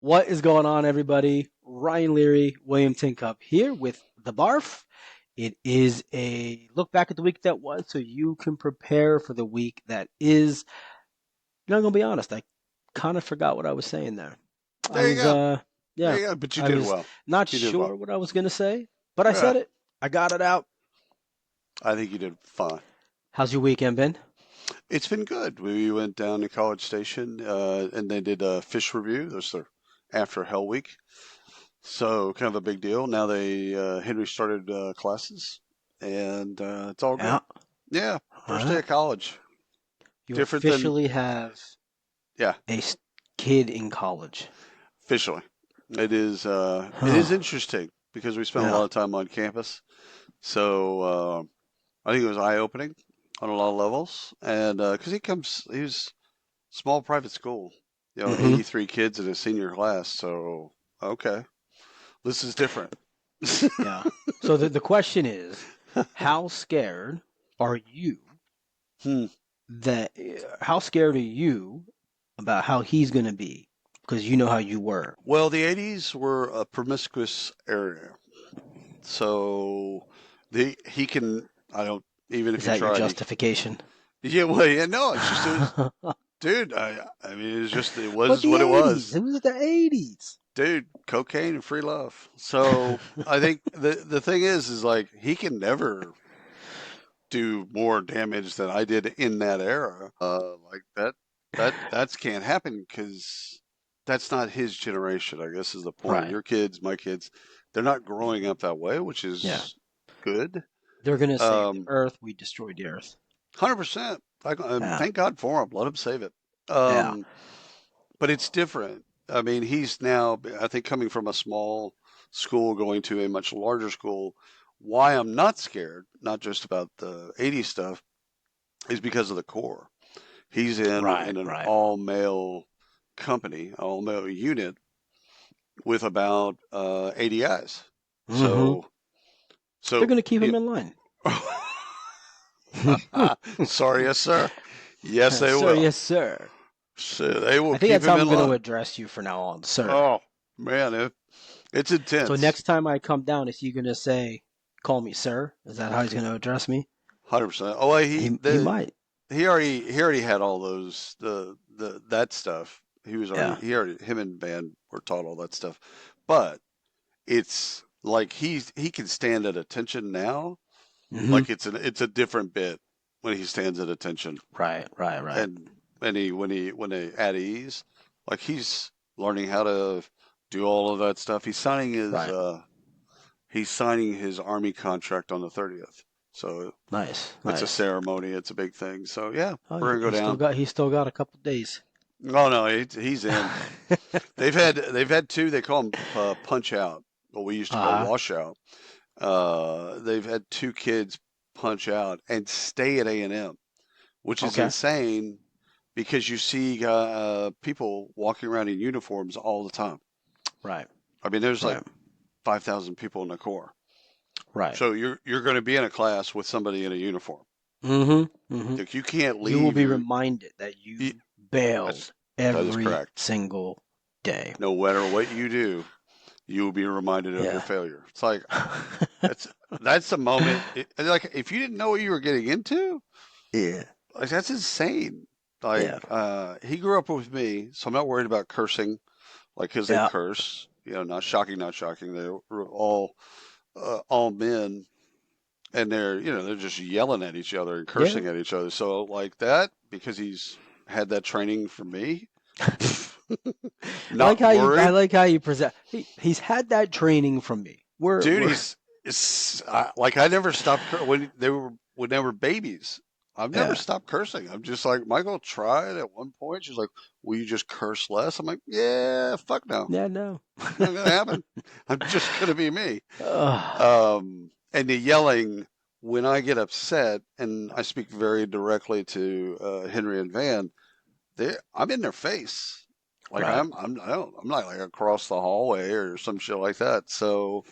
What is going on, everybody? Ryan Leary, William Tincup here with The Barf. It is a look back at the week that was so you can prepare for the week that is. I'm going to be honest, I kind of forgot what I was saying there. I There you was, go. There yeah, you go. But you I did was well. not You did well. sure what I was going to say, but I Yeah, said it. I got it out. I think you did fine. How's your weekend been? It's been good. We went down to College Station and they did a fish review. That was their after Hell Week. So kind of a big deal. Now Henry started classes and it's all Yeah. good. Yeah, All first day right. of college. You Different than, officially have yeah, a kid in college. officially. It is Huh. interesting because we spent a Yeah. lot of time on campus. So I think it was eye-opening on a lot of levels, and because he was small private school, Mm-hmm. 83 kids in a senior class. So okay, this is different. Yeah. So the question is, how scared are you Hmm. that how scared are you about how he's going to be? Because you know how you were. Well, the 80s were a promiscuous area, so the he can. I don't even if Is he that your tried. justification? Yeah, well, yeah, no, it's just it was, dude. I mean, it But was the what it 80s, was. it was the 80s. Dude, cocaine and free love. So I think the thing is like he can never do more damage than I did in that era. Like that's can't happen because that's not his generation. I guess is the point. Right. Your kids, my kids, they're not growing up that way, which Yeah. is good. They're going to save the Um, earth. We destroyed the earth. 100%. Yeah. Thank God for him. Let him save it. Yeah. Um, but it's different. I mean, he's now, I think, coming from a small school going to a much larger school. Why I'm not scared, not just about the 80s stuff, is because of the core. He's Right. in an Right. all male company, all male unit with about 80 guys. Mm-hmm. So, They're so, going to keep him you in line. sorry, yes, sir. Yes, they Sir, will. yes, sir. So they will I think keep that's how him I'm in going to line. address you from now on, sir. Oh, man, it's So intense. next time I come down, is he gonna say, "Call me sir"? Is that how he's gonna address me? 100%. Oh, He might. he already had all those the that stuff. Yeah. He already him and Van were taught all that stuff. But it's like he can stand at attention now. Hmm. Like it's a different bit when he stands at attention Right. Right. Right. and when he at ease, like he's learning how to do all of that stuff. Right. He's signing his army contract on the 30th. So Nice. it's a Nice. ceremony. It's a big thing. So yeah, Oh, we're gonna go down. he still got a couple days. Oh no, he's in. They've had two. They call them punch out. What we used to call Uh-huh. wash out. They've had two kids punch out and stay at A&M, which is Okay. insane because you see people walking around in uniforms all the time. Right. I mean, there's like Right. 5,000 people in the Corps. Right. So you're going to be in a class with somebody in a uniform. Mm-hmm. Mm-hmm. Like you can't You will leave be your. reminded that y- you bailed That is every correct. single day. No matter what you do, you will be reminded of your Yeah. failure. It's like that's that's the moment. Like if you didn't know what you were getting into, Yeah. like that's insane. Yeah. Like he grew up with me, so I'm not worried about cursing. Like because they Yeah. curse, not shocking, not shocking. They were all men, and they're just yelling at each other and Yeah. cursing at each other. So like that because he's had that training from me. Not I worried. like how you present. He's had that training from me. Dude, We're like I never stopped when they were babies. I've never yeah. stopped cursing. I'm just like Michael tried at one point. She's like, "Will you just curse less?" I'm like, "Yeah, fuck no, Yeah, no. not gonna happen. I'm just gonna be me." Ugh. And the yelling when I get upset, and I speak very directly to Henry and Van. I'm in their face. Like Right. I'm not like across the hallway or some shit like that. So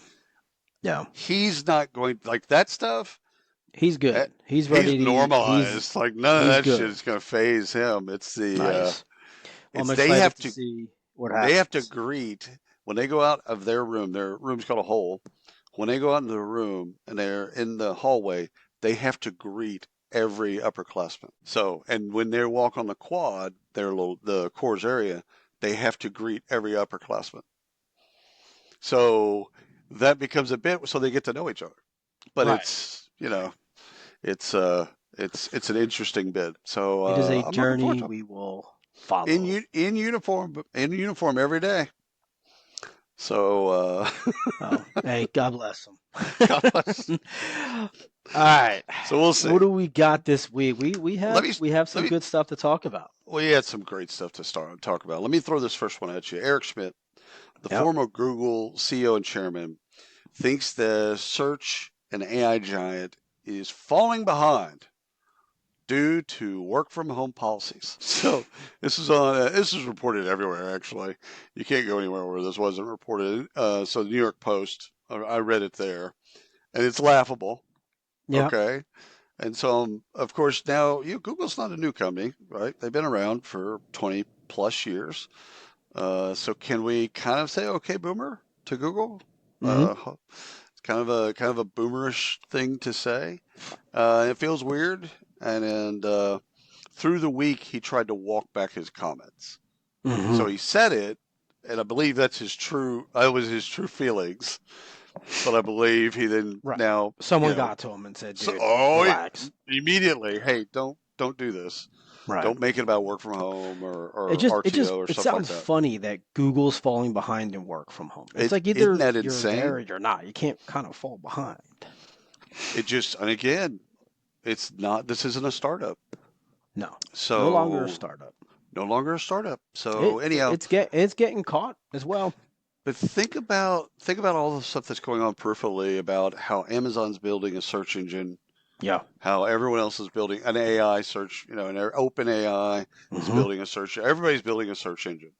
Yeah. he's not going like that stuff. He's eh, good. He's He's ready to normalized. Like none of he's that shit good. is going to phase him. Nice. Well, I'm They have excited to to. see What They have to happens? greet when they go out of their room's called a hole. When they go out into the room and they're in the hallway, they have to greet every upperclassman. So, and when they walk on the quad, the cores area, they have to greet every upperclassman. So that becomes a bit so they get to know each other. But Right. it's uh it's an interesting bit. So It is a I'm looking forward journey to it. we will follow. In uniform every day. So Oh, hey, God bless God bless. them. All right. So we'll see. What do we got this week? We Let have me we have let some me good stuff to talk about. We had some great stuff to talk about. Let me throw this first one at you. Eric Schmidt, the Yep. former Google CEO and chairman, thinks the search and AI giant is falling behind due to work from home policies. So this is reported everywhere. Actually, you can't go anywhere where this wasn't reported. So the New York Post, I read it there, and it's laughable. Yep. Okay, and so of course now Google's not a new company, right? They've been around for 20 plus years. So can we kind of say okay, boomer to Google? Mm-hmm. It's kind of a boomerish thing to say. It feels weird, and through the week he tried to walk back his comments. So Mm-hmm. he said it, and I believe that's his true. That was his true feelings. But I believe he then Right. now, Someone got to him and said, so "Dude, relax." immediately, hey, don't do this. Right. Don't make it about work from home It or just it just RTO or it stuff like sounds that. funny that Google's falling behind in work from home. It's It like isn't either that you're there or insane? you're not. You can't kind of fall behind. And again, it's not. This isn't a startup, No, no longer a so startup. no longer a startup. So anyhow, It's getting caught as well. but think about all the stuff that's going on peripherally about how Amazon's building a search engine, Yeah. how everyone else is building an AI search, and their open AI is Mm-hmm. building a search. Everybody's building a search engine,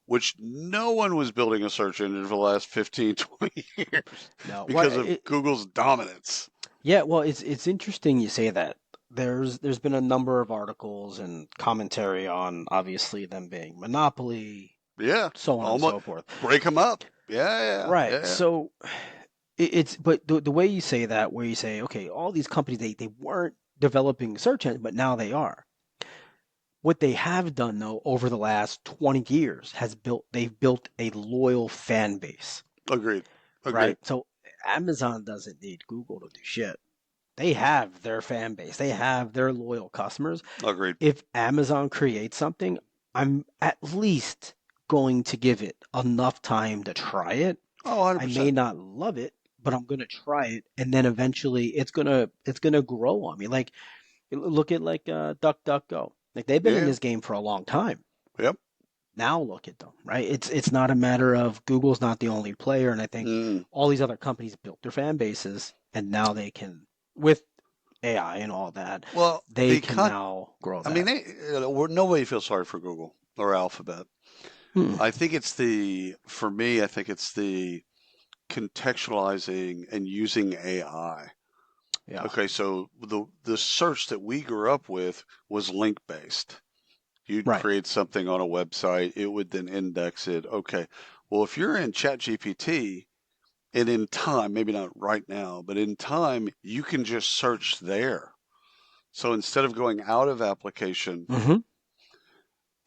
which no one was building a search engine for the last 15, 20 years No. because of Google's dominance. Yeah. Well, it's interesting you say that. There's been a number of articles and commentary on obviously them being monopoly, Yeah, so on and almost so forth. break them up. Yeah, yeah, Right. yeah. So it's but the way you say that, where you say, okay, all these companies they weren't developing search engines, but now they are. What they have done though over the last 20 years they've built a loyal fan base, Agreed. Agreed. right? So Amazon doesn't need Google to do shit. They have their fan base. They have their loyal customers. Agreed. If Amazon creates something, I'm at least going to give it enough time to try it. Oh, I may 100%. not love it, but I'm gonna try it, and then eventually it's gonna grow on me. Like look at like DuckDuckGo. Like they've been in Yeah. this game for a long time. Yep. Now look at them, right? It's not a matter of Google's not the only player, and I think Mm. all these other companies built their fan bases, and now they can with AI and all that, Well, they can now grow I mean, that. nobody feels sorry for Google or Alphabet. Hmm. For me, I think it's the contextualizing and using AI. Yeah. Okay, so the search that we grew up with was link based. You'd Right. create something on a website, it would then index it. Okay, well, if you're in ChatGPT, and in time, maybe not right now, but in time, you can just search there. So instead of going out of application Mm-hmm.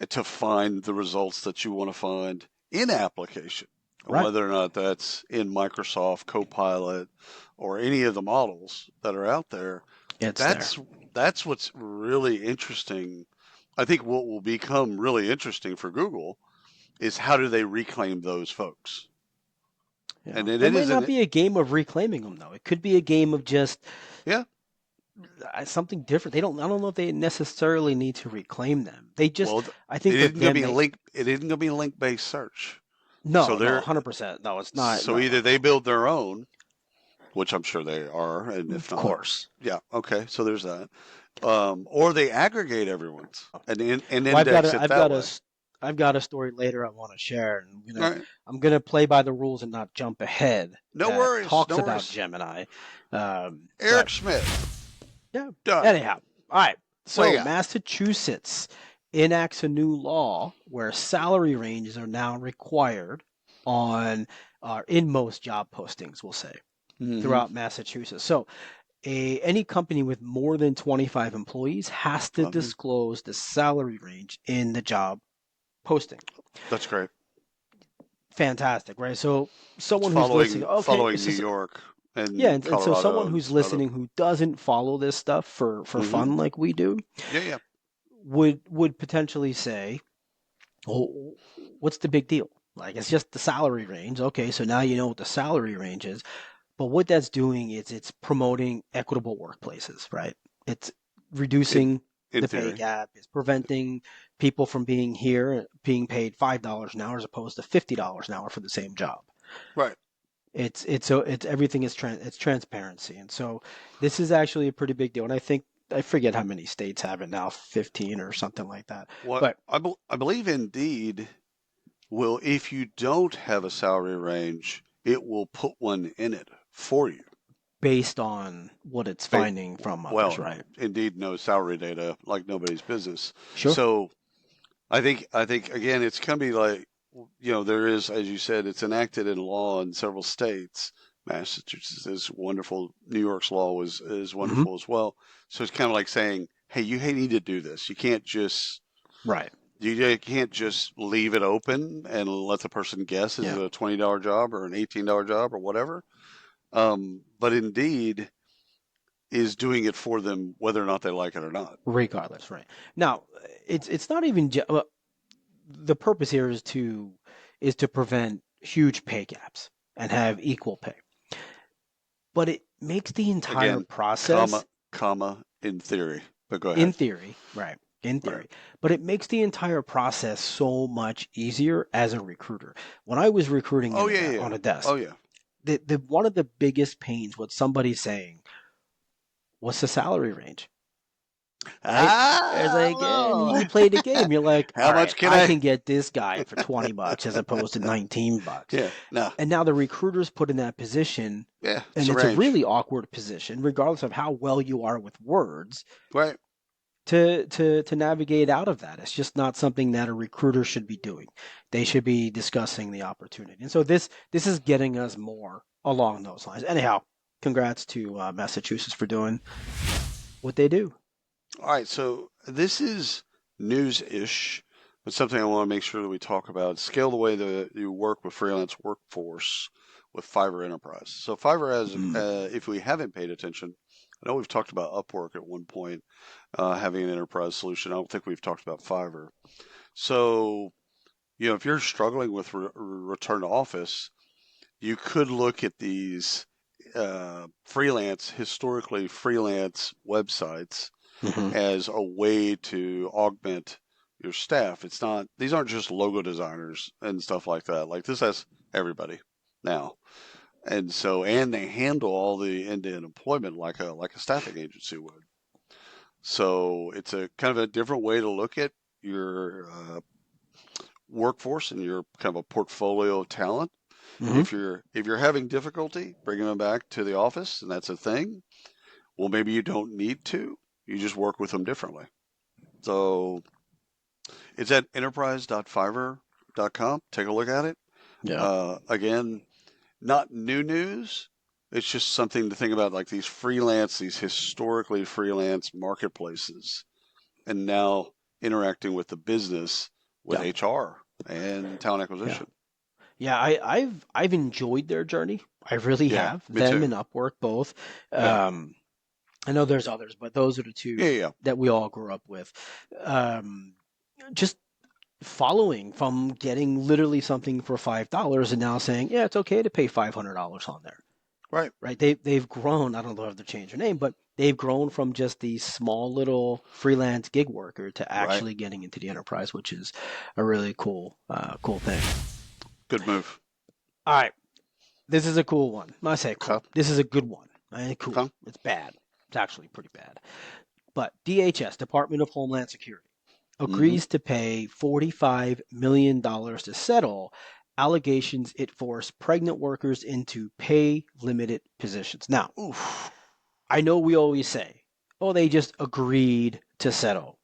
to find the results that you want to find in application, Right. whether or not that's in Microsoft Copilot or any of the models that are out there, It's there. that's what's really interesting. I think what will become really interesting for Google is how do they reclaim those folks? Yeah. And it It might isn't not it? be a game of reclaiming them though. It could be a game of just Yeah. something different. They don't. I don't know if they necessarily need to reclaim them. They just. Well, I think for them, they It isn't going to be link based search. So no, no, they're 100%. No, it's not. so No, no, either they no. build their own, which I'm sure they are, and if Of not, course. yeah, okay. So there's that. Or they aggregate everyone's and Well, index it that way. I've got a story later I want to share, and All right. I'm gonna play by the rules and not jump ahead. No That worries. talks No about worries. Gemini. Eric But Schmidt. yeah. Done. Anyhow, all right. What you So got? Massachusetts, enacts a new law where salary ranges are now required on in most job postings, we'll say, Hmm. throughout Massachusetts. So any company with more than 25 employees has to disclose the salary range in the job posting. That's great. Fantastic, right? So It's someone who's listening, okay, following New York yeah, and and so someone Colorado and who's some other. listening who doesn't follow this stuff for Hmm. fun like we do Yeah, yeah. would potentially say, "Oh, what's the big deal? Like it's just the salary range. Okay, so now you know what the salary range is." But what that's doing is it's promoting equitable workplaces, right? It's In reducing in the pay theory, gap. It's preventing people from being here being paid $5 an hour as opposed to $50 an hour for the same job. right? It's everything is it's transparency, and so this is actually a pretty big deal. And I think I forget how many states have it now, 15 or something like that. What But I believe Indeed will, if you don't have a salary range, it will put one in it for you. based on what it's Ba- finding from others, Well, right? Indeed knows salary data like nobody's business. Sure. So I think again, it's going to be like, there is, as you said, it's enacted in law in several states. Massachusetts is wonderful. New York's law is Hmm. wonderful as well. So it's kind of like saying, hey, you need to do this. Right. You can't just leave it open and let the person guess, is Yeah. it a $20 job or an $18 job or whatever. But Indeed is doing it for them whether or not they like it or not. Regardless, right? Now, it's not even well, the purpose here is to prevent huge pay gaps and have equal pay. But it makes the entire Again, comma, process, comma, in theory. But go in ahead. theory, right? In Right. theory, but it makes the entire process so much easier as a recruiter. When I was recruiting Oh, in yeah, yeah, on yeah. a Oh, desk, yeah. the one of the biggest pains was somebody saying, "What's the salary range?" Right? It's I don't like, and know. you play the game. You're like, How all right, much can I I? can get this guy for $20 as opposed to $19. Yeah, no. And now the recruiter's put in that position, Yeah, it's and a it's a range. really awkward position, regardless of how well you are with words, Right. to navigate out of that. It's just not something that a recruiter should be doing. They should be discussing the opportunity. And so this is getting us more along those lines. Anyhow, congrats to Massachusetts for doing what they do. All right, so this is news-ish, but something I want to make sure that we talk about. Scale the way that you work with freelance workforce with Fiverr Enterprise. So Fiverr has, Mm. if we haven't paid attention, I know we've talked about Upwork at one point, having an enterprise solution. I don't think we've talked about Fiverr. So, if you're struggling with return to office, you could look at these historically freelance websites Hmm. as a way to augment your staff. These aren't just logo designers and stuff like that. Like this has everybody now. And they handle all the end-to-end employment like a staffing agency would. So it's a kind of a different way to look at your workforce and your kind of a portfolio of talent. Hmm. If you're having difficulty bringing them back to the office, and that's a thing, well, maybe you don't need to. You just work with them differently. So it's at enterprise.fiverr.com. Take a look at it. Yeah. Again, not new news. It's just something to think about, like these historically freelance marketplaces, and now interacting with the business with Yeah. HR and talent Yeah. acquisition. Yeah, I've enjoyed their journey. I really Yeah, have. me Them too. and Upwork both. Yeah, Um, I know there's others, but those are the yeah, two yeah, that we all grew up with. Um, just following from getting literally something for $5 and now saying, yeah, it's okay to pay $500 on there. right. Right? They've grown. I don't know if they changed their name, but they've grown from just the small little freelance gig worker to Right. actually getting into the enterprise, which is a really cool thing. Good move. All right. This is a cool one. I say Okay. cool. This is a good one. I ain't cool. Okay. It's bad. It's actually pretty bad. But DHS, Department of Homeland Security, Mm-hmm. agrees to pay $45 million to settle allegations it forced pregnant workers into pay limited positions. Now, Oof. I know we always say, oh, they just agreed to settle.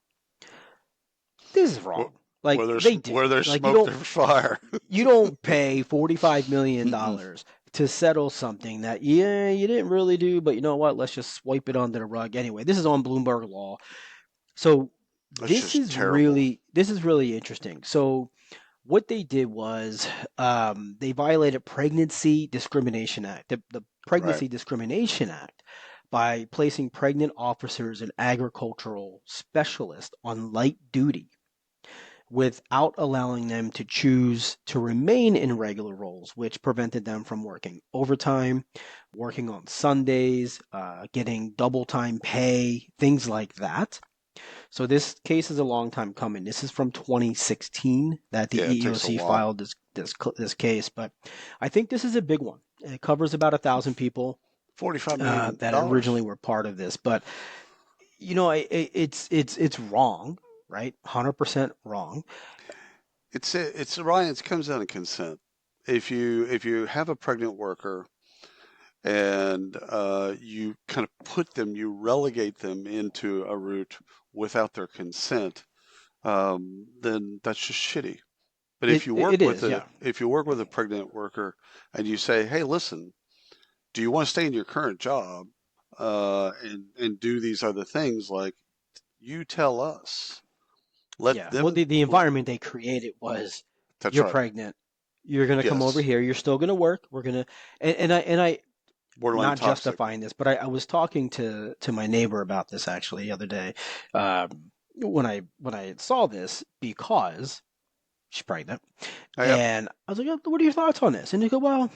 this is wrong. Where Like there's they where did. there's Like smoke, there's fire. you don't pay $45 million Mm-mm. to settle something that yeah you didn't really do, but you know what? Let's just swipe it under the rug anyway. This is on Bloomberg Law, so That's just terrible. this is really interesting. So what they did was they violated Pregnancy Discrimination Act, the Right. Pregnancy Discrimination Act, by placing pregnant officers and agricultural specialists on light duty without allowing them to choose to remain in regular roles, which prevented them from working overtime, working on Sundays, getting double time pay, things like that. So this case is a long time coming. This is from 2016 that the Yeah, it takes a EEOC while. filed this case, but I think this is a big one. It covers about 1,000 people that originally $45 million. were part of this, but you know, it's wrong, right? 100% wrong. It's Ryan. It comes down to consent. If you have a pregnant worker and you kind of you relegate them into a route without their consent, then that's just shitty. But It is, yeah. if you work with a pregnant worker and you say, hey, listen, do you want to stay in your current job and do these other things? Like you tell us. Let Yeah. Well, them. the environment they created was That's you're right. pregnant. You're gonna come over Yes. here. You're still gonna work. We're gonna and I Borderline not toxic. justifying this, but I was talking to my neighbor about this actually the other day when I saw this because she's pregnant, Yep. and I was like, "Oh, what are your thoughts on this?" And he go, "Well,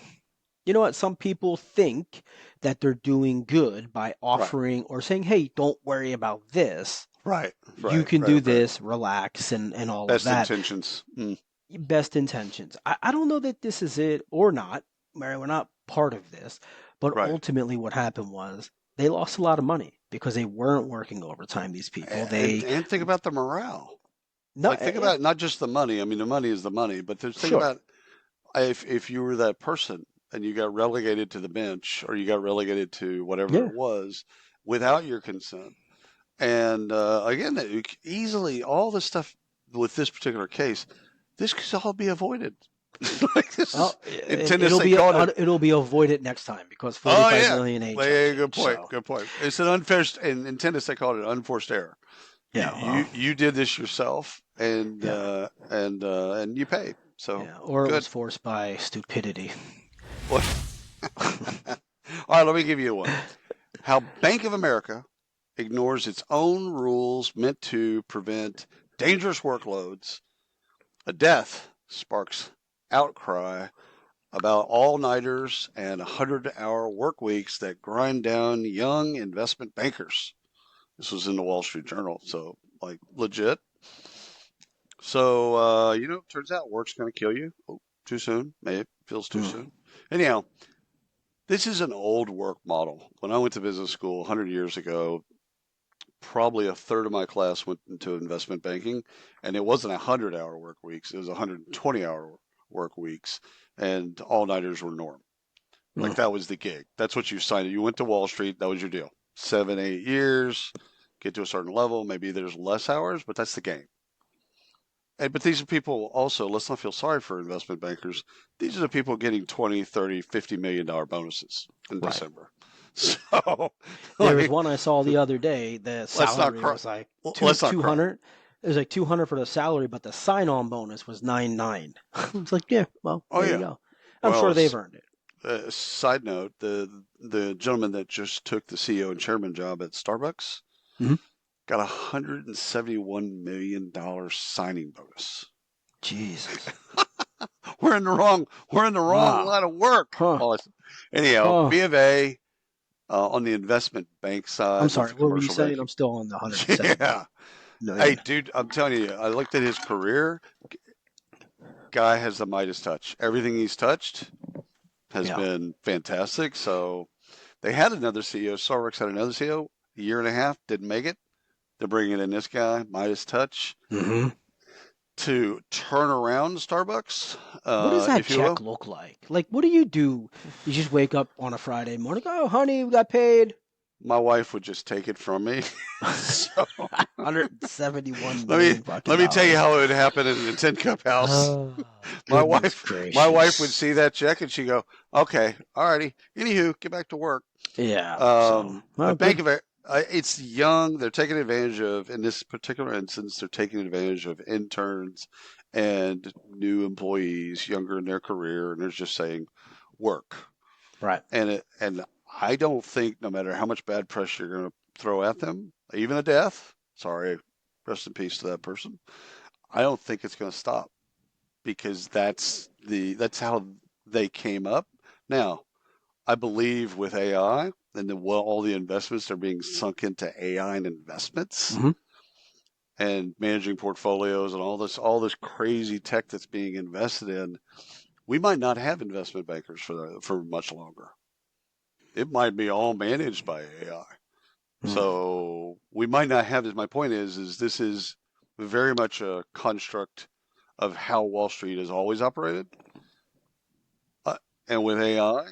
you know what? Some people think that they're doing good by Right. offering or saying, hey, don't worry about this. Right. You Right. can Right. do Right. this, relax, and all of Best that. intentions. Mm. Best intentions. I don't know that this is it or not. Mary, we're not part of this. But Right. ultimately, what happened was they lost a lot of money because they weren't working overtime, these people. And think about the morale. No, Like think yeah, about not just the money. I mean, the money is the money, but think sure. about if you were that person and you got relegated to the bench or you got relegated to whatever Yeah. it was without your consent. And again, easily all the stuff with this particular case, this could all be avoided. Like this is Well, in tennis they called it. it'll be avoided next time because Oh 45 yeah, million ain't yeah, changing. good point. So, Good point. It's an unfair in tennis they called it unforced error. You yeah, well, you did this yourself, yeah. and you paid. So Yeah, or it good. was forced by stupidity. Well, all right, let me give you one. How Bank of America ignores its own rules meant to prevent dangerous workloads. A death sparks outcry about all-nighters and 100-hour work weeks that grind down young investment bankers. This was in the Wall Street Journal, so like legit. So turns out work's going to kill you. Oh, too soon. Maybe it feels too Mm. soon. Anyhow, this is an old work model. When I went to business school 100 years ago, probably a third of my class went into investment banking, and it wasn't 100-hour work weeks. It was 120-hour work weeks, and all-nighters were norm. Like Mm. that was the gig. That's what you signed. You went to Wall Street. That was your deal. 7, 8 years, get to a certain level. Maybe there's less hours, but that's the game. But these are people also, let's not feel sorry for investment bankers. These are the people getting 20, 30, $50 million bonuses in Right. December. So, There was like, one I saw the other day. The let's not salary cry. was like Let's not two cry. hundred. It was like 200 for the salary, but the sign-on bonus was 99. It's like, yeah, well, Oh, there you yeah. go. I'm Well, sure they've earned it. side note, the gentleman that just took the CEO and chairman job at Starbucks Hmm. got $171 million signing bonus. Jesus. We're in the wrong Wow. line of work. Huh. Well, anyhow, Huh. B of A on the investment bank I'm side, not sorry. the What were you commercial saying? banking. I'm still on the 170 Yeah. Hey, million. dude, I'm telling you, I looked at his career. Guy has the Midas touch. Everything he's touched has Yeah. been fantastic. So they had another CEO. Starbucks had another CEO, a year and a half, didn't make it. They're bringing in this guy, Midas touch, Hmm. to turn around Starbucks, What does that if you check will. look like? Like, what do? You just wake up on a Friday morning, oh, honey, we got paid. my wife would just take it from me. So 171 let me million fucking let me tell you dollars. how it would happen in a tin cup house. Oh, My goodness wife would gracious. see that check and she'd go, "Okay, alrighty. Anywho, get back to work." Yeah. So, well, But Bank good. of it's young. They're taking advantage of, in this particular instance, they're taking advantage of interns and new employees, younger in their career, and they're just saying, "Work." Right. And I don't think, no matter how much bad press you're going to throw at them, even a death. Sorry, rest in peace to that person. I don't think it's going to stop because that's how they came up. Now, I believe with AI and all the investments that are being sunk into AI and investments Hmm. and managing portfolios and all this crazy tech that's being invested in, we might not have investment bankers for much longer. It might be all managed by AI. So we might not have, my point is this is very much a construct of how Wall Street has always operated. Uh, and with AI,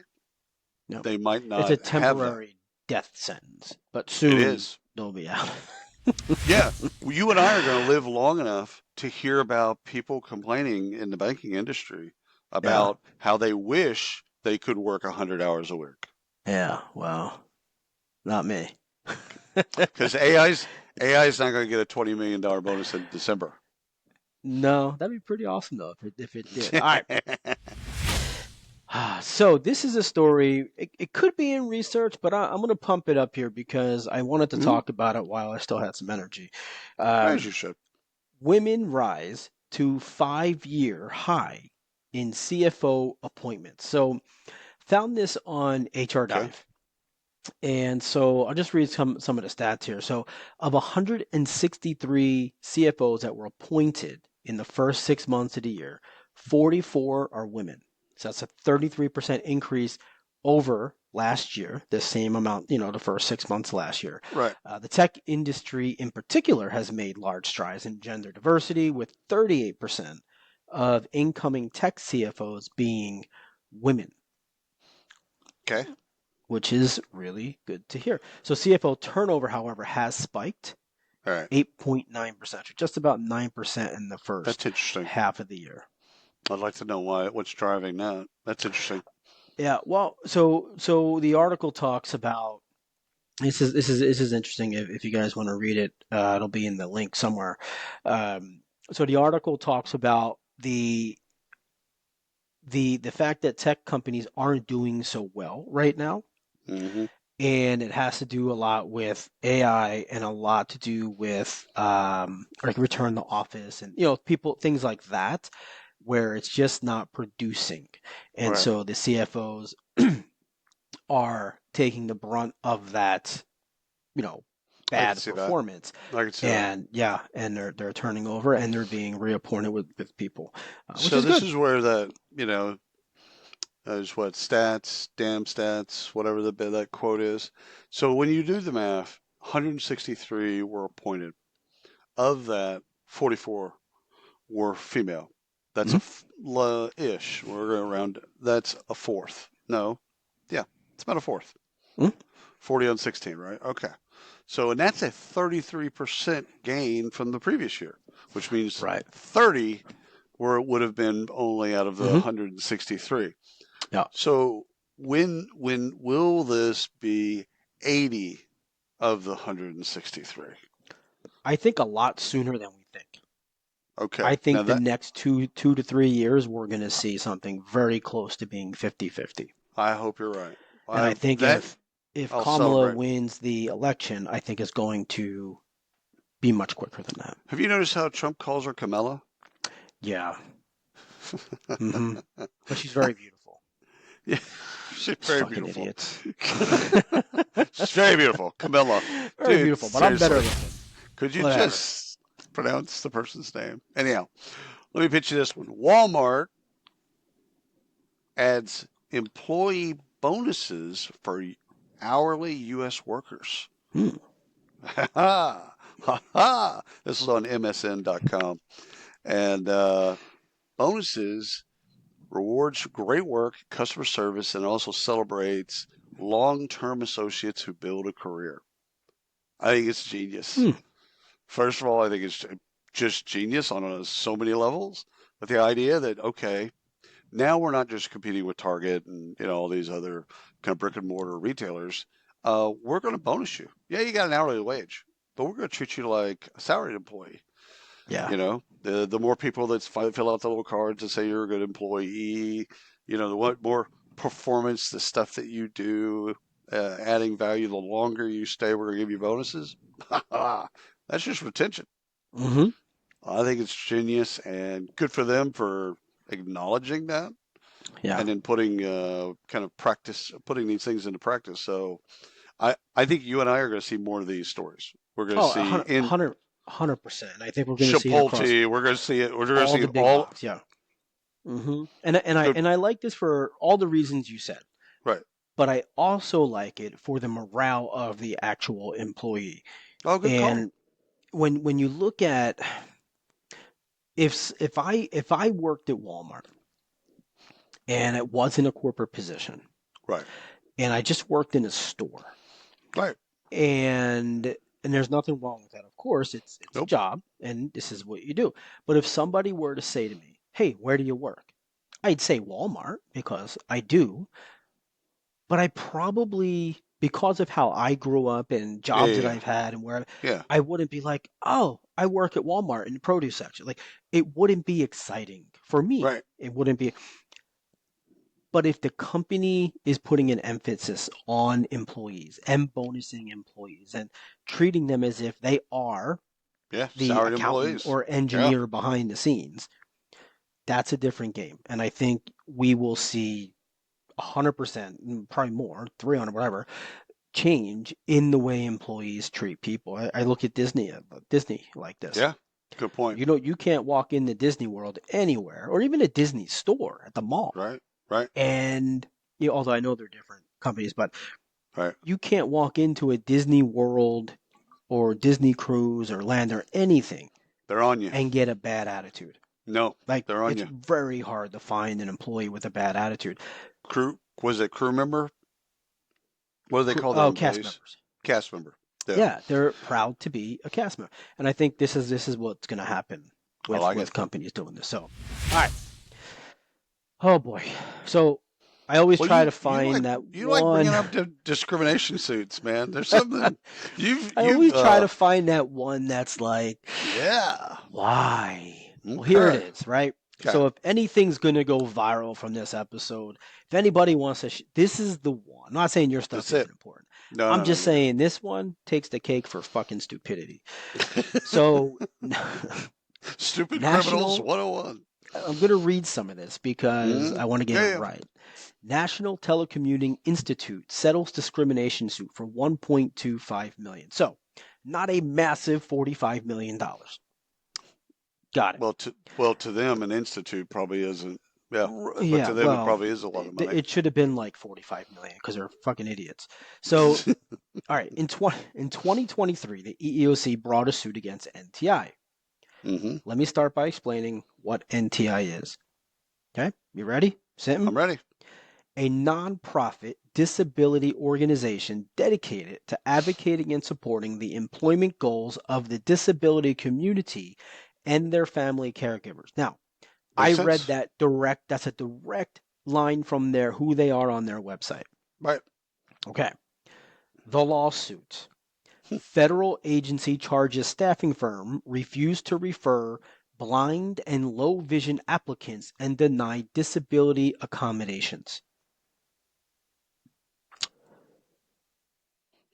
No. they might It's a not have that. temporary death sentence, but It soon is. they'll be out. Yeah. You and I are going to live long enough to hear about people complaining in the banking industry Yeah. about how they wish they could work 100 hours a week. Yeah. Well, not me. Because AI is not going to get a $20 million bonus in December. No, that'd be pretty awesome though if it did. All right. So this is a story. It could be in research, but I'm going to pump it up here because I wanted to Mhm. talk about it while I still had some energy. As Um, you should. Women rise to 5-year high in CFO appointments. So found this on HR Okay. Dive. And so I'll just read some of the stats here. So of 163 CFOs that were appointed in the first 6 months of the year, 44 are women. So that's a 33% increase over last year, the same amount, the first 6 months last year. Right. The tech industry in particular has made large strides in gender diversity, with 38% of incoming tech CFOs being women, Okay. which is really good to hear. So CFO turnover, however, has spiked All right. 8.9%, or just about 9% in the That's first interesting. half of the year. I'd like to know what's driving that. That's interesting. Yeah, well, so the article talks about this is interesting. If you guys want to read it, it'll be in the link somewhere. So the article talks about the fact that tech companies aren't doing so well right now, Hmm. and it has to do a lot with AI and a lot to do with like return to office and people, things like that, where it's just not producing, and Right. so the CFOs are taking the brunt of that, you know, I can bad see that. performance. I can see that. And yeah, and they're turning over and they're being reappointed with people, which So is this good. is where is what stats, damn stats, whatever that quote is. So when you do the math, 163 were appointed. Of that, 44 were female. That's Mhm. ish. We're going around. That's a fourth. No, yeah, it's about a fourth. Mhm. 40 on 16, right? Okay. So, and that's a 33% gain from the previous year, which means Right. 30 where it would have been only out of the Hmm. 163. Yeah. So, when will this be 80 of the 163? I think a lot sooner than we think. Okay. I Now think the that next two to 3 years, we're going to see something very close to being 50-50. I hope you're right. And I think That if I'll Kamala celebrate. wins the election, I think it's going to be much quicker than that. Have you noticed how Trump calls her Camilla? Yeah. Hmm. But she's very beautiful. Yeah, she's very Fucking beautiful. idiots. She's very beautiful. Camilla. Very Dude, beautiful, but I'm better seriously. looking. Could you Whatever. just pronounce the person's name? Anyhow, let me pitch you this one. Walmart adds employee bonuses for hourly U.S. workers. Hmm. Ha ha! Ha ha! This is on MSN.com. And bonuses rewards great work, customer service, and also celebrates long-term associates who build a career. I think it's genius. Hmm. First of all, I think it's just genius on so many levels. But the idea that, okay, now we're not just competing with Target and all these other kind of brick and mortar retailers. We're going to bonus you. Yeah, you got an hourly wage, but we're going to treat you like a salaried employee. Yeah. The more people that fill out the little cards and say you're a good employee, the what more performance, the stuff that you do, adding value, the longer you stay, we're going to give you bonuses. That's just retention. Mm-hmm. I think it's genius and good for them for acknowledging that Yeah. and then putting these things into practice. So I think you and I are going to see more of these stories. We're going to Oh, see in 100%. I think we're going to see it across Chipotle. We're going to see it. We're going to all see the it big all. box. Yeah. Mm-hmm. And I Good. and I like this for all the reasons you said, Right. but I also like it for the morale of the actual employee. Oh, good call. And when you look at if I worked at Walmart and it wasn't a corporate position Right. and I just worked in a store Right. and there's nothing wrong with that. Of course, it's a Nope. job and this is what you do. But if somebody were to say to me, "Hey, where do you work?" I'd say Walmart because I do, but I probably because of how I grew up and Yeah. jobs that Yeah. I've had and where Yeah. I wouldn't be like, "Oh, I work at Walmart in the produce section." Like it wouldn't be exciting for me. Right. It wouldn't be. But if the company is putting an emphasis on employees and bonusing employees and treating them as if they are Yeah. the Salaried accountant employees. or Yeah. engineer behind the scenes, that's a different game. And I think we will see 100%, probably more, 300, whatever, change in the way employees treat people. I look at Disney like this. Yeah. Good point. You can't walk into Disney World anywhere or even a Disney store at the mall. Right. Right. And although I know they're different companies, but Right. you can't walk into a Disney World or Disney Cruise or Land or anything They're on you. and get a bad attitude. No, Like they're on it's you. very hard to find an employee with a bad attitude. Crew was it crew member? What do they call their Oh, cast employees? members. Cast member. Yeah. Yeah, they're proud to be a cast member, and I think this is what's going to happen I with like it. companies doing this. So, all right. Oh boy. So I always Well, try to you find that like bringing one. up discrimination suits, man. There's something I you've always try to find that one that's like, yeah. why? Well, here it Okay. is, right? Okay. So if anything's going to go viral from this episode, if anybody wants to, this is the one. I'm not saying your stuff That's isn't it. important. No, I'm no, no. just You're saying this one takes the cake for fucking stupidity. So, good. Stupid criminals National, 101. I'm going to read some of this because Mm-hmm. I want to get Yeah, it yeah. right. National Telecommuting Institute settles discrimination suit for 1.25 million. So, not a massive $45 million. Got it. Well, to them, an institute probably isn't. Yeah, but Yeah, to them, it well, probably is a lot of money. it should have been like 45 million because they're fucking idiots. So, all right, in 2023, the EEOC brought a suit against NTI. Mm-hmm. Let me start by explaining what NTI is. Okay, you ready? Sitting? I'm ready. A nonprofit disability organization dedicated to advocating and supporting the employment goals of the disability community and their family caregivers. Now, I Makes read sense. that that's a direct line from who they are on their website. Right. Okay. The lawsuit. Federal agency charges staffing firm refused to refer blind and low vision applicants and denied disability accommodations.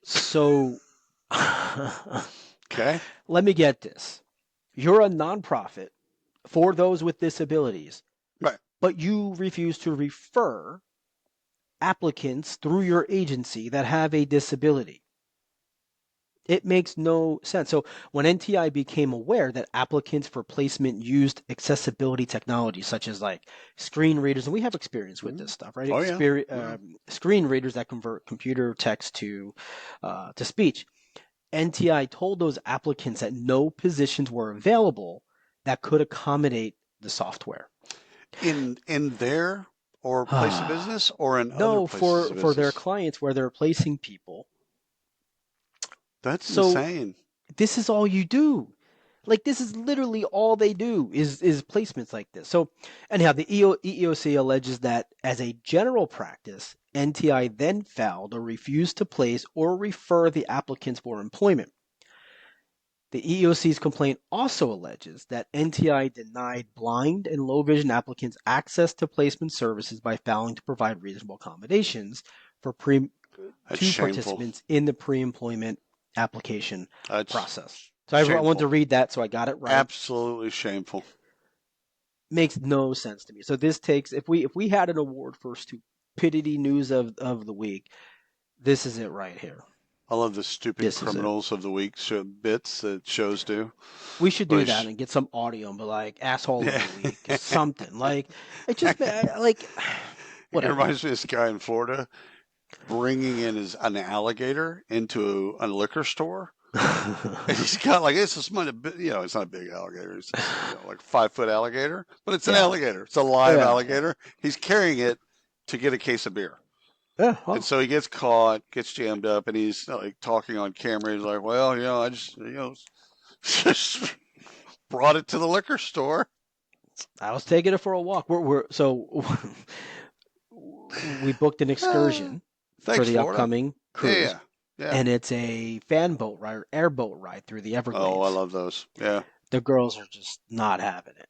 So Okay. let me get this. You're a nonprofit for those with disabilities, Right. but you refuse to refer applicants through your agency that have a disability. It makes no sense. So when NTI became aware that applicants for placement used accessibility technology such as like screen readers, and we have experience with this stuff, right? Oh yeah. Yeah. Screen readers that convert computer text to speech. NTI told those applicants that no positions were available that could accommodate the software. In their or place of business or in other No, places of for their business? clients where they're placing people. That's So insane. this is all you do. Like this is literally all they do is placements like this. So anyhow, the EEOC alleges that as a general practice, NTI then failed or refused to place or refer the applicants for employment. The EEOC's complaint also alleges that NTI denied blind and low vision applicants access to placement services by failing to provide reasonable accommodations for That's to shameful. participants in the pre-employment application That's process. So I wanted to shameful. read that, so I got it right. Absolutely shameful. Makes no sense to me. So this takes if we had an award for stupidity news of the week, this is it right here. I love the stupid This is it. criminals of the week bits that shows do. We should Where do they that and get some audio and be like asshole of yeah. the week, something like it. Just like It whatever. reminds me of this guy in Florida bringing in an alligator into a liquor store. And he's got like it's a small, it's not a big alligator. It's just, like 5 foot alligator, but it's an Yeah, alligator. It's a live yeah, yeah. alligator. He's carrying it to get a case of beer. Yeah, And well, so he gets caught, gets jammed up, and he's like talking on camera. He's like, "Well, I just, just brought it to the liquor store." I was taking it for a walk. We're so we booked an Uh, excursion for Thanks, the Florida. upcoming Yeah, cruise, yeah, yeah. and it's a fan boat ride or airboat ride through the Oh, I Everglades. love those. Yeah. The girls are just not having it.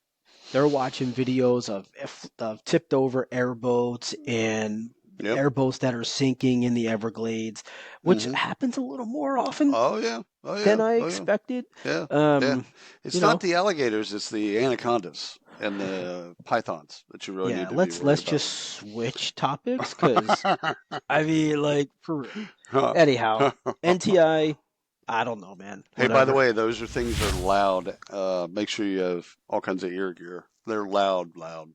They're watching videos of tipped over airboats and Yep. airboats that are sinking in the Everglades, which Hmm. happens a little more often Oh yeah. Oh than yeah. I Oh yeah. expected. Yeah. Yeah. Um, It's you not know, the alligators. It's the anacondas and the pythons that you really yeah. need to be Let's worried just about. switch topics because I mean, like for real. Anyhow, NTI. I don't know, man. Hey, by the Whatever. way, those are things that are loud. Make sure you have all kinds of ear gear. They're loud, loud,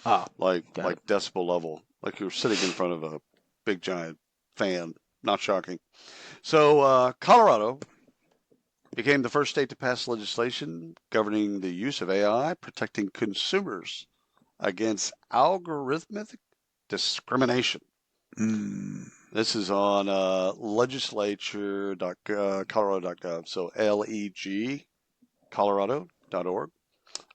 Ah, got like it. decibel level, like you're sitting in front of a big giant fan. Not shocking. So, Colorado became the first state to pass legislation governing the use of AI, protecting consumers against algorithmic discrimination. Mm, This is on legislature.colorado.gov. So leg colorado.org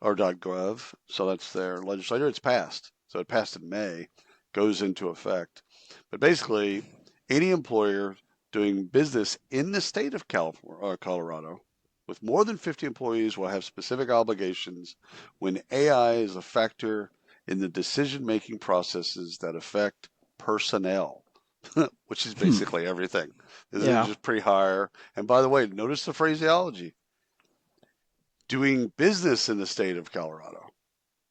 or .gov. So that's their legislature. It's passed. So it passed in May, goes into effect. But basically, any employer doing business in the state of California or Colorado with more than 50 employees will have specific obligations when AI is a factor in the decision-making processes that affect personnel, which is hmm. basically everything. This is Yeah. just pretty higher. And by the way, notice the phraseology doing business in the state of Colorado.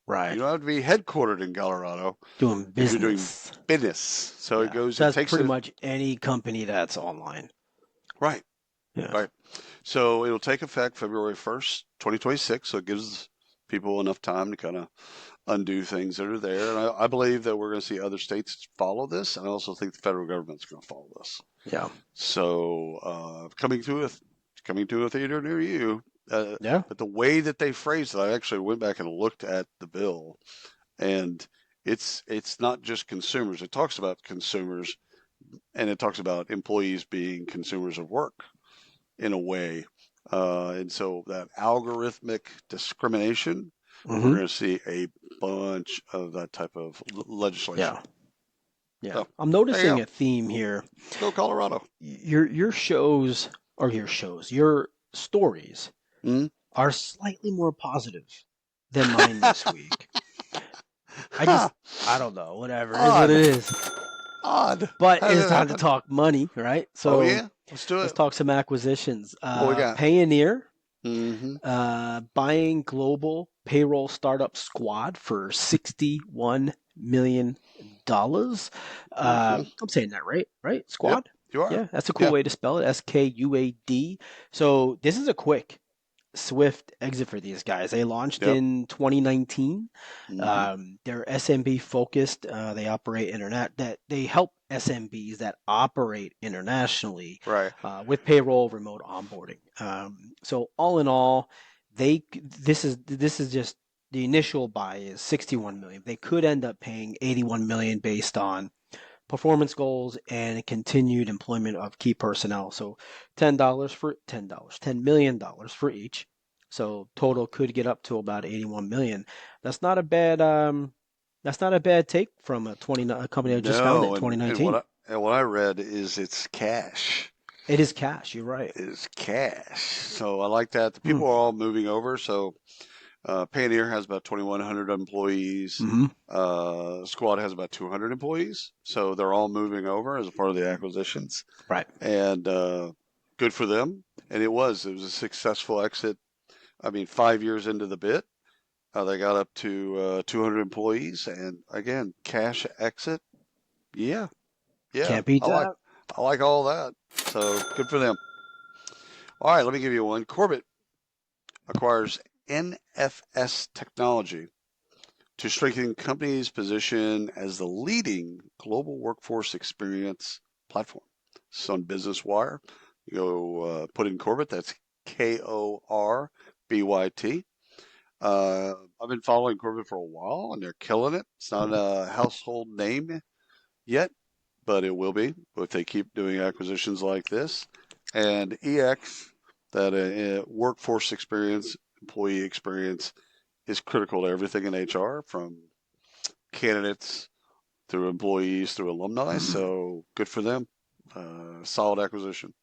You Right. don't have to be headquartered in Colorado Doing if you're doing business. business. So Yeah. So it that's takes pretty it, much any company that's online. right, Yeah. right. So it'll take effect February 1st, 2026. So it gives people enough time to kind of undo things that are there. And I believe that we're going to see other states follow this. And I also think the federal government's going to follow this. Yeah. So coming to a theater near you. Yeah. But the way that they phrased it, I actually went back and looked at the bill, and it's not just consumers. It talks about consumers, and it talks about employees being consumers of work in a way. And so that algorithmic discrimination, we're Mm-hmm. going to see a bunch of that type of legislation. Yeah. Yeah. So I'm there you noticing go. a theme here. Go Colorado. Your shows or your stories Hmm? are slightly more positive than mine this week. I don't know, whatever. It is what it Odd. is. Odd. But How did it's that time to happen? talk money, right? Oh So yeah, let's do let's it. talk some acquisitions. What we got? Payoneer Mm-hmm. buying global payroll startup Squad for $61 million. Mm-hmm. I'm saying that right? Right? Yep, Squad? you are. Yeah, that's a cool Yeah. way to spell it. SKUAD. So this is a quick, swift exit for these guys. They launched Yep. in 2019. Mm-hmm. They're SMB focused. They operate internet. That they help SMBs that operate internationally Right. with payroll, remote onboarding. So all in all, this is just the initial buy is 61 million. They could end up paying 81 million based on performance goals and continued employment of key personnel. So $10 for each. So total could get up to about 81 million. That's not a bad that's not a bad take from a company that just founded in No, and 2019. what I read is it's cash. It is cash. You're right. Is cash. So I like that. The Hmm. people are all moving over. So Payoneer has about 2,100 employees. Hmm. Squad has about 200 employees. So they're all moving over as a part of the acquisitions. Right. And good for them. And it was a successful exit. I mean, 5 years into the bit, they got up to 200 employees. And again, cash exit. Yeah, yeah. Can't beat that. I like all that. So good for them. All right, let me give you one. Corbett acquires NFS Technology to strengthen company's position as the leading global workforce experience platform. This is on Business Wire. You go put in Corbett. That's Korbyt. I've been following Corbett for a while, and they're killing it. It's not a household name yet, but it will be if they keep doing acquisitions like this. And EX, that workforce experience, employee experience, is critical to everything in HR, from candidates through employees through alumni. Mhm. So good for them. Solid acquisition.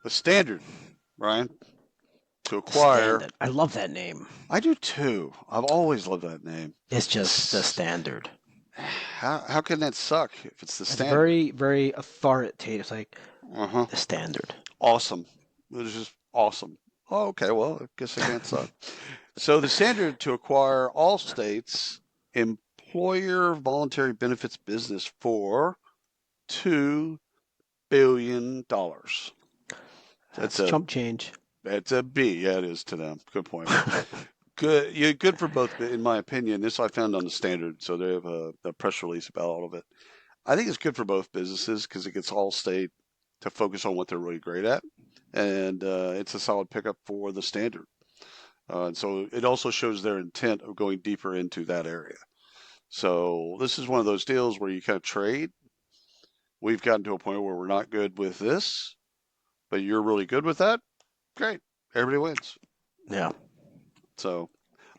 The Standard, Brian, to The acquire. Standard. I love that name. I do too. I've always loved that name. It's just the Standard. How can that suck if it's the It's Standard? very, very authoritative. It's like Uh huh. the Standard. Awesome. It was just awesome. Oh, okay. Well, I guess I can't suck. So the Standard to acquire all states employer voluntary benefits business for $2 billion. That's That's a chump change. that's a B. Yeah, it is to them. Good point. Good. Yeah, good for both, in my opinion. This I found on the Standard, so they have a press release about all of it. I think it's good for both businesses because it gets Allstate to focus on what they're really great at, and it's a solid pickup for the Standard. And so it also shows their intent of going deeper into that area. So this is one of those deals where you kind of trade. We've gotten to a point where we're not good with this, but you're really good with that. Great, everybody wins. Yeah, So,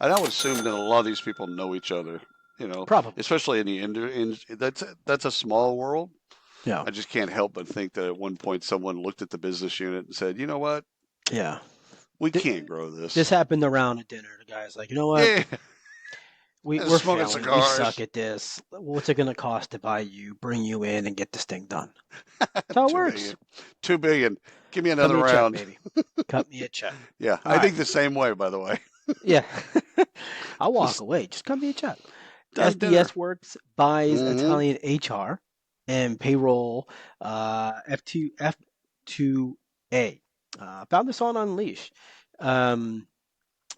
and I would assume that a lot of these people know each other. You know, probably. especially that's a small world. Yeah, I just can't help but think that at one point someone looked at the business unit and said, you know what, yeah. we Th- can't grow this this. happened around at dinner. The guy's like, you know what? Yeah, We're smoking failing. We suck cigars. at this. What's it going to cost to buy you, bring you in, and get this thing done? That's how it 2 billion. works. 2 billion. Give me Cut another me a check, round. baby. Cut me a check. Yeah, All I right. think the same way, by the way. Yeah. I'll walk Just away. Just cut me a check. done dinner. SDS Works buys Mm-hmm. Italian HR and payroll F2A. Found this on Unleash. Um,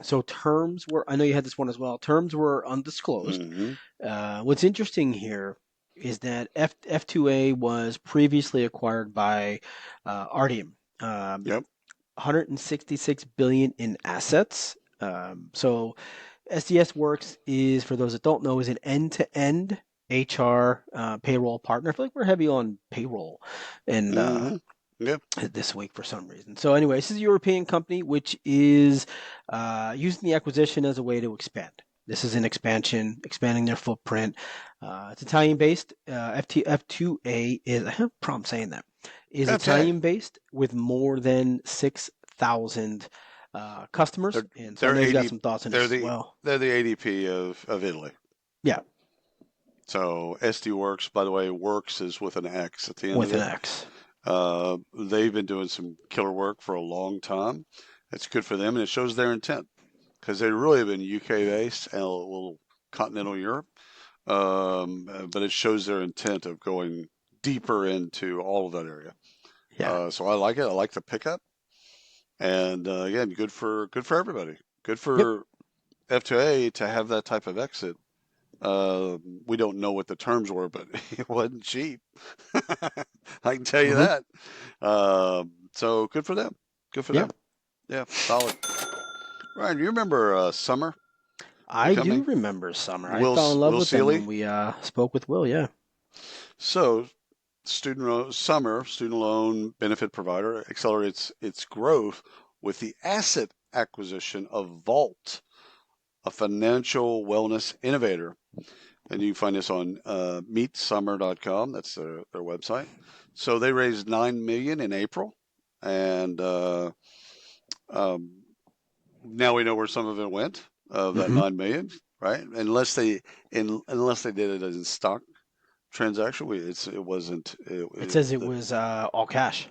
so terms were, I know you had this one as well. Terms were undisclosed. Mm-hmm. What's interesting here is that F2A was previously acquired by Ardium. Yep. 166 billion in assets. So SDS Works is, for those that don't know, is an end-to-end HR payroll partner. I feel like we're heavy on payroll and Mm-hmm. Yep. this week for some reason. So anyway, this is a European company which is using the acquisition as a way to expand. This is an expansion, expanding their footprint. It's Italian-based. F2A is, I have a problem saying that, is Okay. Italian-based with more than 6,000 customers. They're And so I they're know you've got 80. some thoughts on They're this as the well. they're the ADP of Italy. Yeah, So SD Works, by the way, Works is with an X at the end of with an it. X. They've been doing some killer work for a long time. It's good for them, and it shows their intent because they really have been UK based and a little continental Europe. But it shows their intent of going deeper into all of that area. Yeah. So I like it. I like the pickup, and again, good for everybody. Good Yep. for F2A to have that type of exit. We don't know what the terms were, but it wasn't cheap. I can tell you Hmm. that. So good for them. Good for Yeah. them. Yeah, solid. Ryan, you remember Summer, the I do company? remember Summer. I Will fell in love Will with them Seeley. when we spoke with Will. Yeah. So, Summer, student loan benefit provider, accelerates its growth with the asset acquisition of Vault, a financial wellness innovator. And you can find this on meetsummer.com. That's their website. So they raised 9 million in April, and um, now we know where some of it went of that Hmm. 9 million, right? Unless they did it as a stock transaction, it wasn't. It says it was all cash,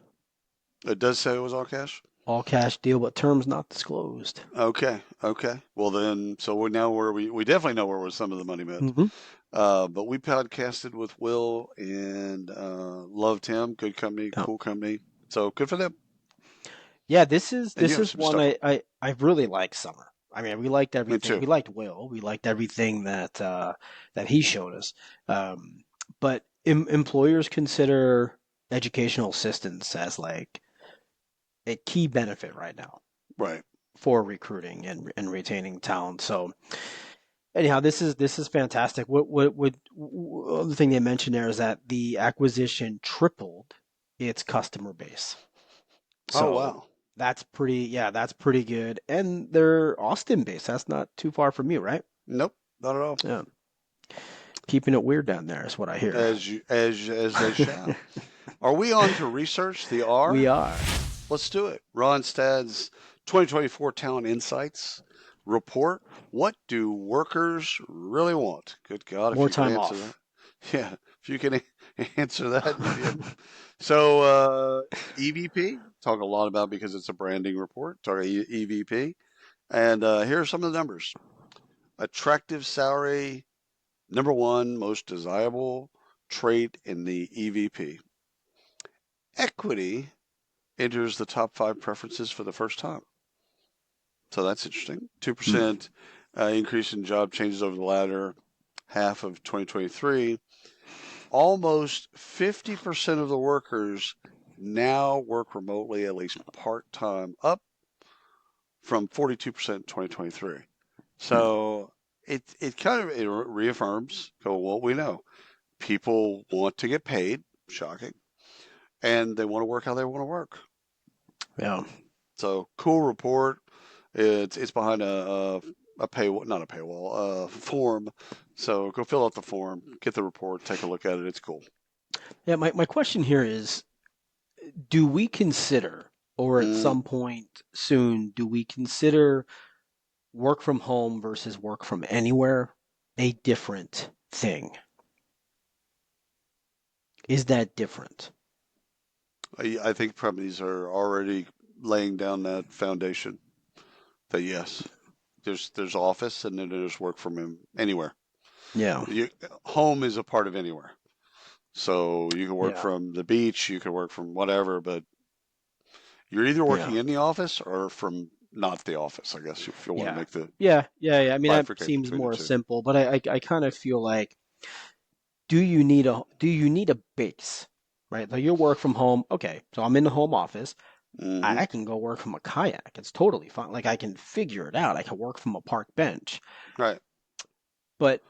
It does say it was all cash. all cash deal, but terms not disclosed. Okay, okay. Well then, so we're now where we definitely know where some of the money went. Hmm. But we podcasted with Will and loved him. Good company, Yeah. cool company. So good for them. Yeah, this is And you this have is some one stuff. I really like Summer. I mean, we liked Me everything. too. We liked Will. We liked everything that he showed us. But employers consider educational assistance as like a key benefit right now Right. for recruiting and retaining talent. So anyhow, this is fantastic. What other thing they mentioned there is that the acquisition tripled its customer base. Oh So wow. that's pretty good. And they're Austin based. That's not too far from you, right? Nope, not at all. Yeah. Keeping it weird down there is what I hear. As they shall. Are we on to research the We R? are. Let's do it. Ronstad's 2024 Talent Insights report. What do workers really want? Good God, if More you could time answer that. off. Yeah, if you can answer that, you'd be. So, EVP, talk a lot about because it's a branding report. Talk EVP. And here are some of the numbers. Attractive salary, number one most desirable trait in the EVP. Equity enters the top five preferences for the first time. So that's interesting. Hmm. 2% increase in job changes over the latter half of 2023. Almost 50% of the workers now work remotely at least part time, up from 42% in 2023. Hmm. So it kind of it reaffirms what we know. People want to get paid, shocking, and they want to work how they want to work. Yeah. So cool report. It's behind a pay not a paywall form. So go fill out the form, get the report, take a look at it. It's cool. Yeah. My question here is, do we consider, or at Mm, some point soon, do we consider work from home versus work from anywhere a different thing? Is that different? I think companies are already laying down that foundation. That yes, there's office and then there's work from anywhere. Yeah. You, home is a part of anywhere. So you can work Yeah. from the beach, you can work from whatever, but you're either Yeah. working in the office or from not the office, I guess, if you want to Yeah. make the Yeah. I mean, that bifurcate seems between the more two. simple, but I kind of feel like, do you need a base, right? So you work from home. Okay, so I'm in the home office. Hmm. I can go work from a kayak. It's totally fine. Like I can figure it out. I can work from a park bench. Right. But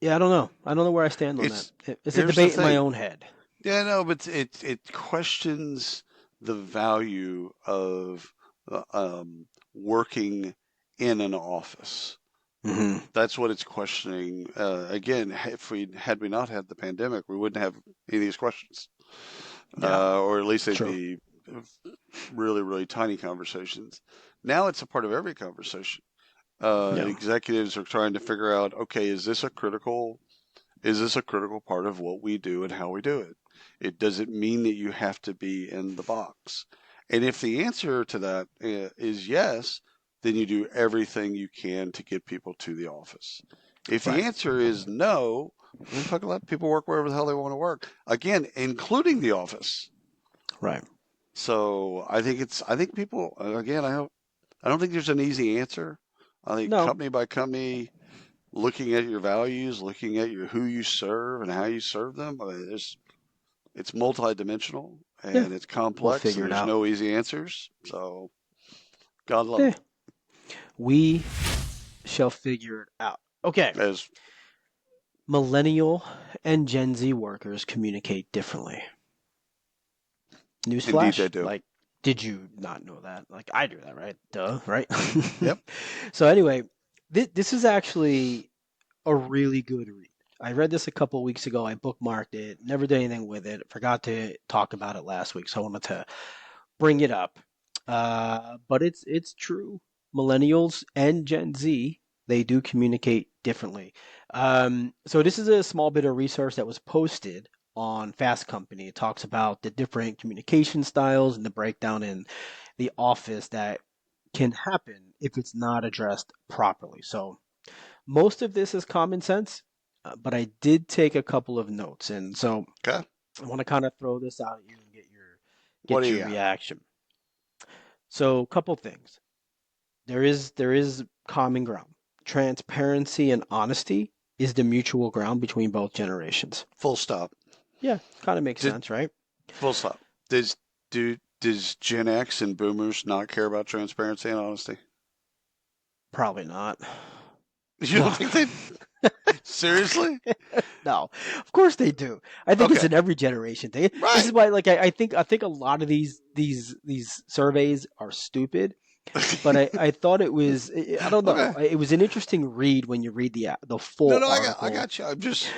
yeah, I don't know. I don't know where I stand on that. It's It's a Here's the debate in my thing. own head. Yeah, no, but it questions the value of working in an office. Hmm. That's what it's questioning. Again, if we had we not had the pandemic, we wouldn't have any of these questions, Yeah, or at least they'd true. be really, really tiny conversations. Now it's a part of every conversation. Yeah, Executives are trying to figure out, okay, is this a critical part of what we do and how we do it? It doesn't mean that you have to be in the box. And if the answer to that is yes, then you do everything you can to get people to the office. If the right, answer is no, then fucking let people work wherever the hell they want to work. Again, including the office. right. So I think people, again, I don't think there's an easy answer. I think No, company by company, looking at your values, looking at who you serve and how you serve them. I mean, it's multidimensional yeah, and it's we'll complex, and figure it there's out. no easy answers. So God love Yeah, them. We shall figure it out. Okay. As Millennial and Gen Z workers communicate differently. indeed they Newsflash. do. Like, did you not know that? Like, I do that, right? Duh, right? Yep. So anyway, this is actually a really good read. I read this a couple of weeks ago. I bookmarked it, never did anything with it. Forgot to talk about it last week, so I wanted to bring it up. But it's true. Millennials and Gen Z, they do communicate differently. So this is a small bit of research that was posted on Fast Company. It talks about the different communication styles and the breakdown in the office that can happen if it's not addressed properly. So most of this is common sense, but I did take a couple of notes, and so Okay. I want to kind of throw this out at you and What do get you your got? reaction. So, a couple things. There is common ground. Transparency and honesty is the mutual ground between both generations. Full stop. Yeah, kind of makes Did sense, right? full stop. Does Gen X and Boomers not care about transparency and honesty? Probably not. You don't No, think they seriously? no. Of course they do. I think it's Okay. an every generation thing. This is Right. why, like, I think a lot of these surveys are stupid. But I thought it was I don't know. Okay. It was an interesting read when you read the No, full no, I article. got you.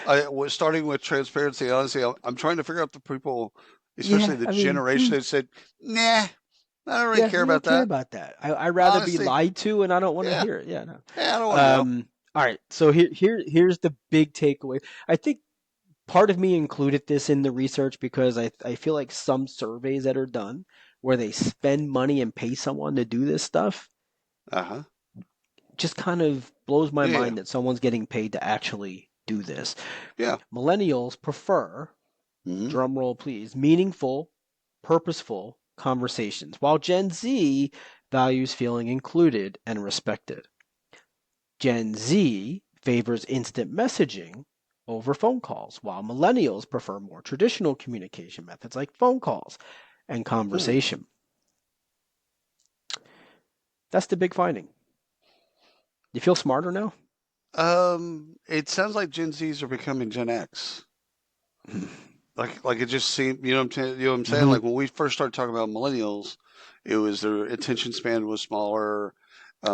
I was starting with transparency and honesty. I'm trying to figure out the people, especially Yeah, the I mean, generation that said, "Nah, I don't really yeah, care we don't about care that." about that. I'd rather be Honesty. lied to, and I don't want to Yeah. hear it. Yeah, no. Yeah, I don't want to know. All right. So here's the big takeaway. I think part of me included this in the research because I feel like some surveys that are done where they spend money and pay someone to do this stuff Uh-huh. just kind of blows my Yeah, yeah. mind that someone's getting paid to actually do this. Yeah. Millennials prefer, Hmm. drum roll please, meaningful, purposeful conversations, while Gen Z values feeling included and respected. Gen Z favors instant messaging over phone calls, while millennials prefer more traditional communication methods like phone calls and Hmm. conversation. That's the big finding. You feel smarter now? It sounds like Gen Zs are becoming Gen X. Like it just seemed, you know what I'm saying? Mm-hmm. Like when we first started talking about millennials, it was their attention span was smaller,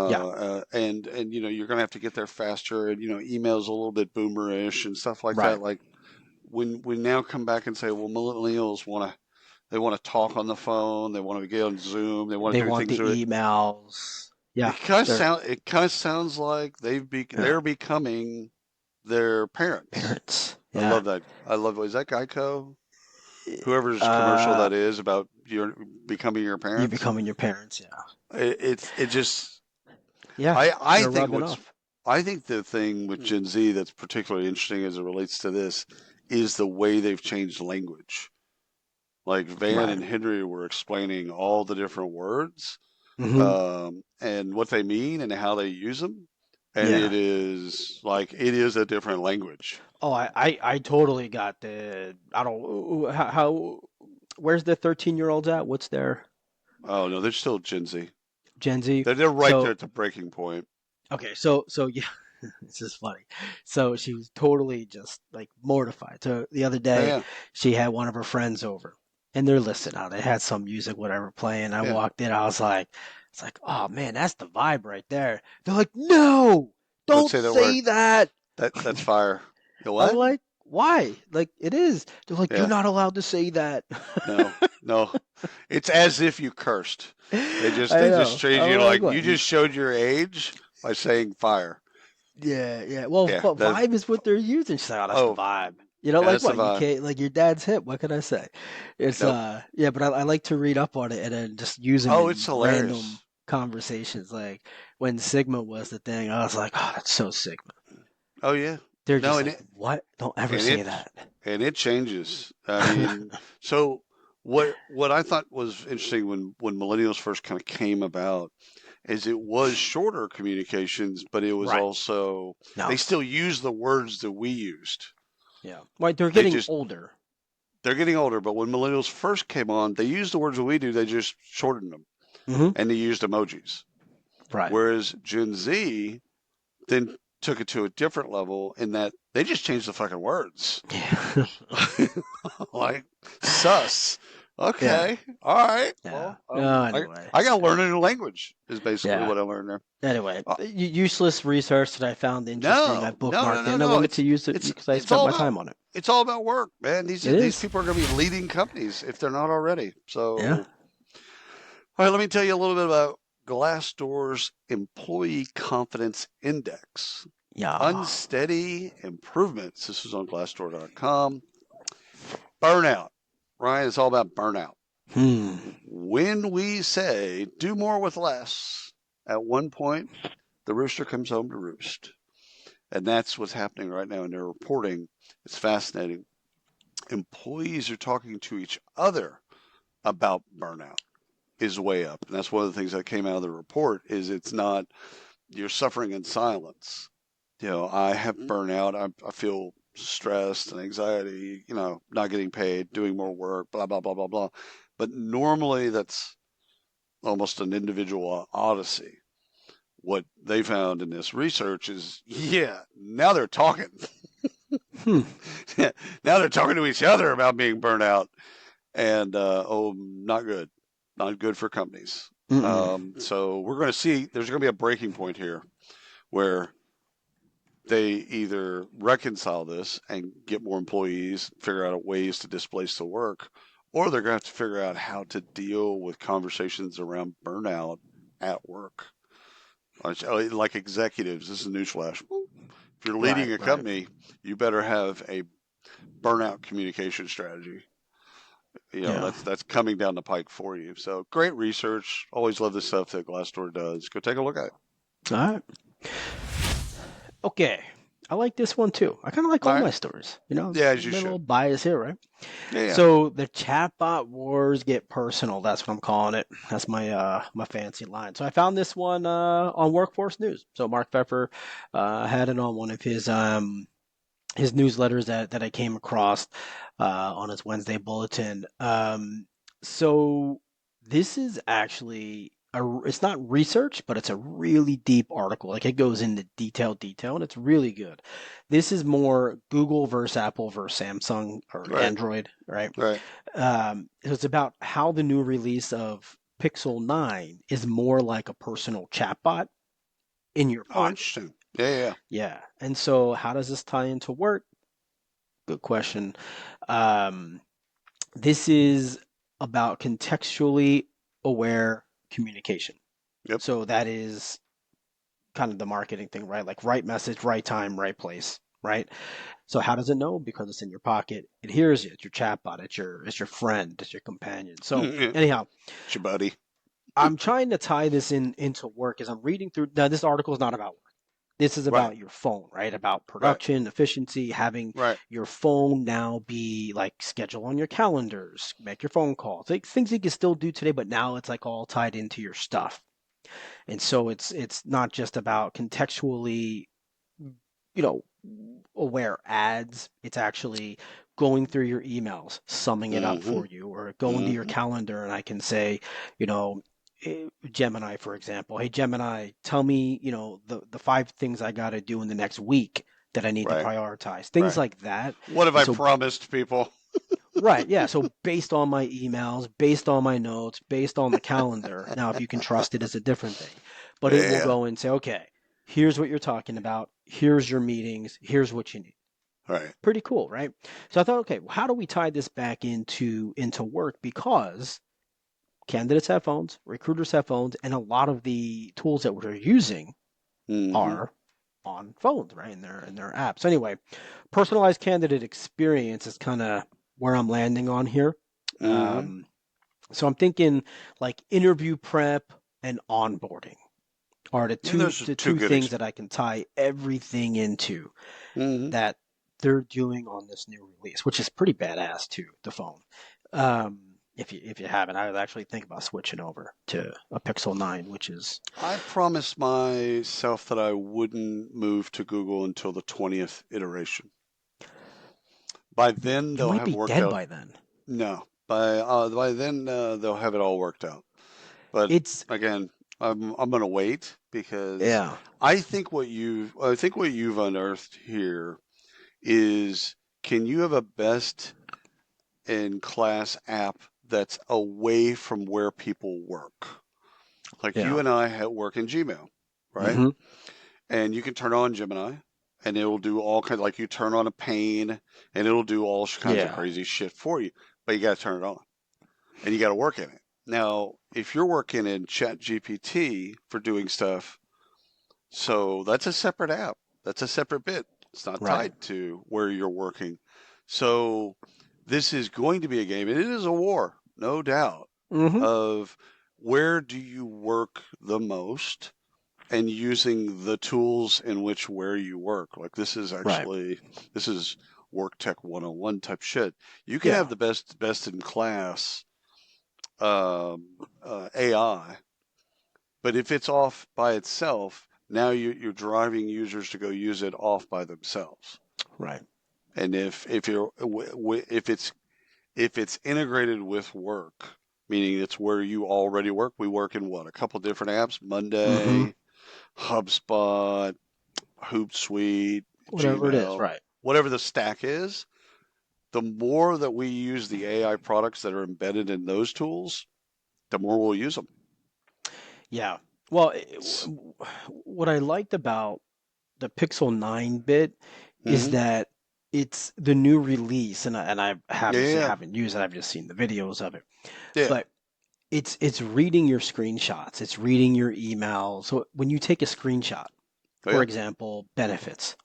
Yeah, and you're gonna have to get there faster, and emails a little bit boomerish and stuff like that. right. Like when we now come back and say, well, millennials they want to talk on the phone, they want to get on Zoom, they want They to do want things the with it. emails. Yeah, they're It kind of sounds like yeah, they're becoming their parents. parents. I Yeah. love that. I love, is that Geico? Whoever's commercial Uh, that is about your becoming your you parents. becoming your parents. Yeah. It just Yeah, I they're think rubbing what's off. I think the thing with Gen Z that's particularly interesting as it relates to this is the way they've changed language. Like Van Right. and Henry were explaining all the different words, Hmm. and what they mean and how they use them, and Yeah. it is like it is a different language. Oh, I totally got the. I don't. How where's the 13-year-olds at? What's their Oh no, they're still Gen Z. Gen Z? They're right there So at the breaking point. okay, so yeah, this is funny. So she was totally just like mortified. So the other Oh day, yeah, she had one of her friends over, and they're listening out. They had some music, whatever, playing. I yeah. walked in, I was like, it's like, oh man, that's the vibe right there. They're like, no, Let's don't say that word. say that. That's fire. You know I'm what? like, why? Like it is. They're like, you're Yeah. not allowed to say that. No. No. It's as if you cursed. I They just know. treat I'm you like, like what? you just showed your age by saying fire. Yeah, yeah. Well, Yeah. but That. vibe is what they're using. She's like, oh, that's the Oh. vibe. You know, Yeah. like That's the what? You vibe. can't like your dad's hip. What can I say? It's Nope. yeah, but I like to read up on it and then just use them Oh, it's in random hilarious. conversations. Like when Sigma was the thing, I was like, oh, that's so Sigma. Oh yeah. They're No, just and like, it what? Don't ever and say it that. and it changes. I mean, so what I thought was interesting when millennials first kind of came about is it was shorter communications, but it was Right. also they No. still use the words that we used. Yeah. Right. They're They getting just older. they're getting older, but when millennials first came on, they used the words that we do. They just shortened them Hmm. and they used emojis. Right. Whereas Gen Z then took it to a different level in that they just changed the fucking words. Yeah. Like sus. Yeah. Okay. All right. Yeah. Well, No, I anyway. I gotta learn a new language is basically Yeah. what I learned there. Anyway, Uh, useless research that I found interesting. I no, no, no, bookmarked it no, and I no. wanted to use it because I It's spent all my about time on it. work, man. It These is. people are gonna be leading companies if they're not already. Yeah. So, all right, let me tell you a little bit about Glassdoor's Employee Confidence Index. Yeah. Unsteady improvements. This is on Glassdoor.com. Burnout. Ryan, it's all about burnout. Hmm. When we say do more with less, at one point, the rooster comes home to roost. And that's what's happening right now in their reporting. It's fascinating. Employees are talking to each other about burnout is way up. And that's one of the things that came out of the report is it's not you're suffering in silence. I have burnout. I feel stressed and anxiety, not getting paid, doing more work, blah, blah, blah, blah, blah. But normally that's almost an individual odyssey. What they found in this research is, yeah, now they're talking. Hmm. Now they're talking to each other about being burnt out. And, not good. Not good for companies. Mm-mm. So we're going to see, there's going to be a breaking point here where they either reconcile this and get more employees, figure out ways to displace the work, or they're going to have to figure out how to deal with conversations around burnout at work. Like executives, this is a newsflash. If you're leading Right. a Right. company, you better have a burnout communication strategy. Yeah. That's coming down the pike for you. So great research. Always love the stuff that Glassdoor does. Go take a look at it. All right. Okay. I like this one too. I kind of like All all right. my stories. You know, Yeah, a as you little should. bias here, right? Yeah, yeah. So the chatbot wars get personal. That's what I'm calling it. That's my fancy line. So I found this one on Workforce News. So Mark Pfeffer had it on one of his newsletters that I came across on his Wednesday bulletin. So this is actually it's not research, but it's a really deep article. Like it goes into detail, and it's really good. This is more Google versus Apple versus Samsung or Right, Android, right? right. It's about how the new release of Pixel 9 is more like a personal chatbot in your Oh, phone. interesting. Yeah, yeah. Yeah. And so how does this tie into work? Good question. Um, this is about contextually aware communication. Yep. So that is kind of the marketing thing, right? Like right message, right time, right place, right? So how does it know? Because it's in your pocket. It hears you. It's your chatbot. It's your friend. It's your companion. So It's anyhow, your buddy. I'm trying to tie this into work as I'm reading through. Now, this article is not about work. This is Right, about your phone, right? About right, production, efficiency, having right. your phone now be like schedule on your calendars, make your phone calls, like things you can still do today, but now it's like all tied into your stuff. And so it's not just about contextually, you know, aware ads. It's actually going through your emails, summing it up Mm-hmm. for you, or going to your Mm-hmm. calendar and I can say, you know, Gemini, for example, hey Gemini, tell me, the five things I got to do in the next week that I need to Right, prioritize, things right. like that. What have And I so, promised people? right, yeah. So based on my emails, based on my notes, based on the calendar. Now, if you can trust it is a different thing, but it will Yeah. go and say, okay, here's what you're talking about. Here's your meetings. Here's what you need. Right. Pretty cool, right? So I thought, okay, well, how do we tie this back into work? Because candidates have phones, recruiters have phones, and a lot of the tools that we're using Mm-hmm. are on phones, right? In their apps. Anyway, personalized candidate experience is kind of where I'm landing on here. Mm-hmm. Um, so I'm thinking like interview prep and onboarding are the Yeah, two those are the two two good. things that I can tie everything into Mm-hmm. that they're doing on this new release, which is pretty badass too, the phone. If you haven't, I would actually think about switching over to a Pixel 9, which is I promised myself that I wouldn't move to Google until the 20th iteration. By then, you they'll might have be worked dead out. by then. No, by then they'll have it all worked out. But It's again, I'm gonna wait because Yeah. I think what you've unearthed here is, can you have a best in class app that's away from where people work? Like you Yeah. and I work in Gmail, right? Mm-hmm. And you can turn on Gemini and it'll do all kinds, like you turn on a pane and it'll do all kinds of Yeah. crazy shit for you, but you got to turn it on and you got to work in it. Now, if you're working in Chat GPT for doing stuff, so that's a separate app. That's a separate bit. It's not Right. tied to where you're working. So this is going to be a game, and it is a war, no doubt, Mm-hmm. of where do you work the most and using the tools in which where you work. Like Right. this is work tech 101 type shit. You can have Yeah. the best in class AI, but if it's off by itself, now you're driving users to go use it off by themselves. Right. And if it's integrated with work, meaning it's where you already work. We work in what, a couple different apps: Mm-hmm. Monday, HubSpot, Hootsuite, Whatever it is. Gmail, Right. whatever the stack is. The more that we use the AI products that are embedded in those tools, the more we'll use them. Yeah. Well, what I liked about the Pixel 9 bit is Mm-hmm. that it's the new release, and I Yeah, obviously yeah, haven't used it. I've just seen the videos of it, yeah. but it's reading your screenshots. It's reading your emails. So when you take a screenshot, Oh, for yeah, example, benefits,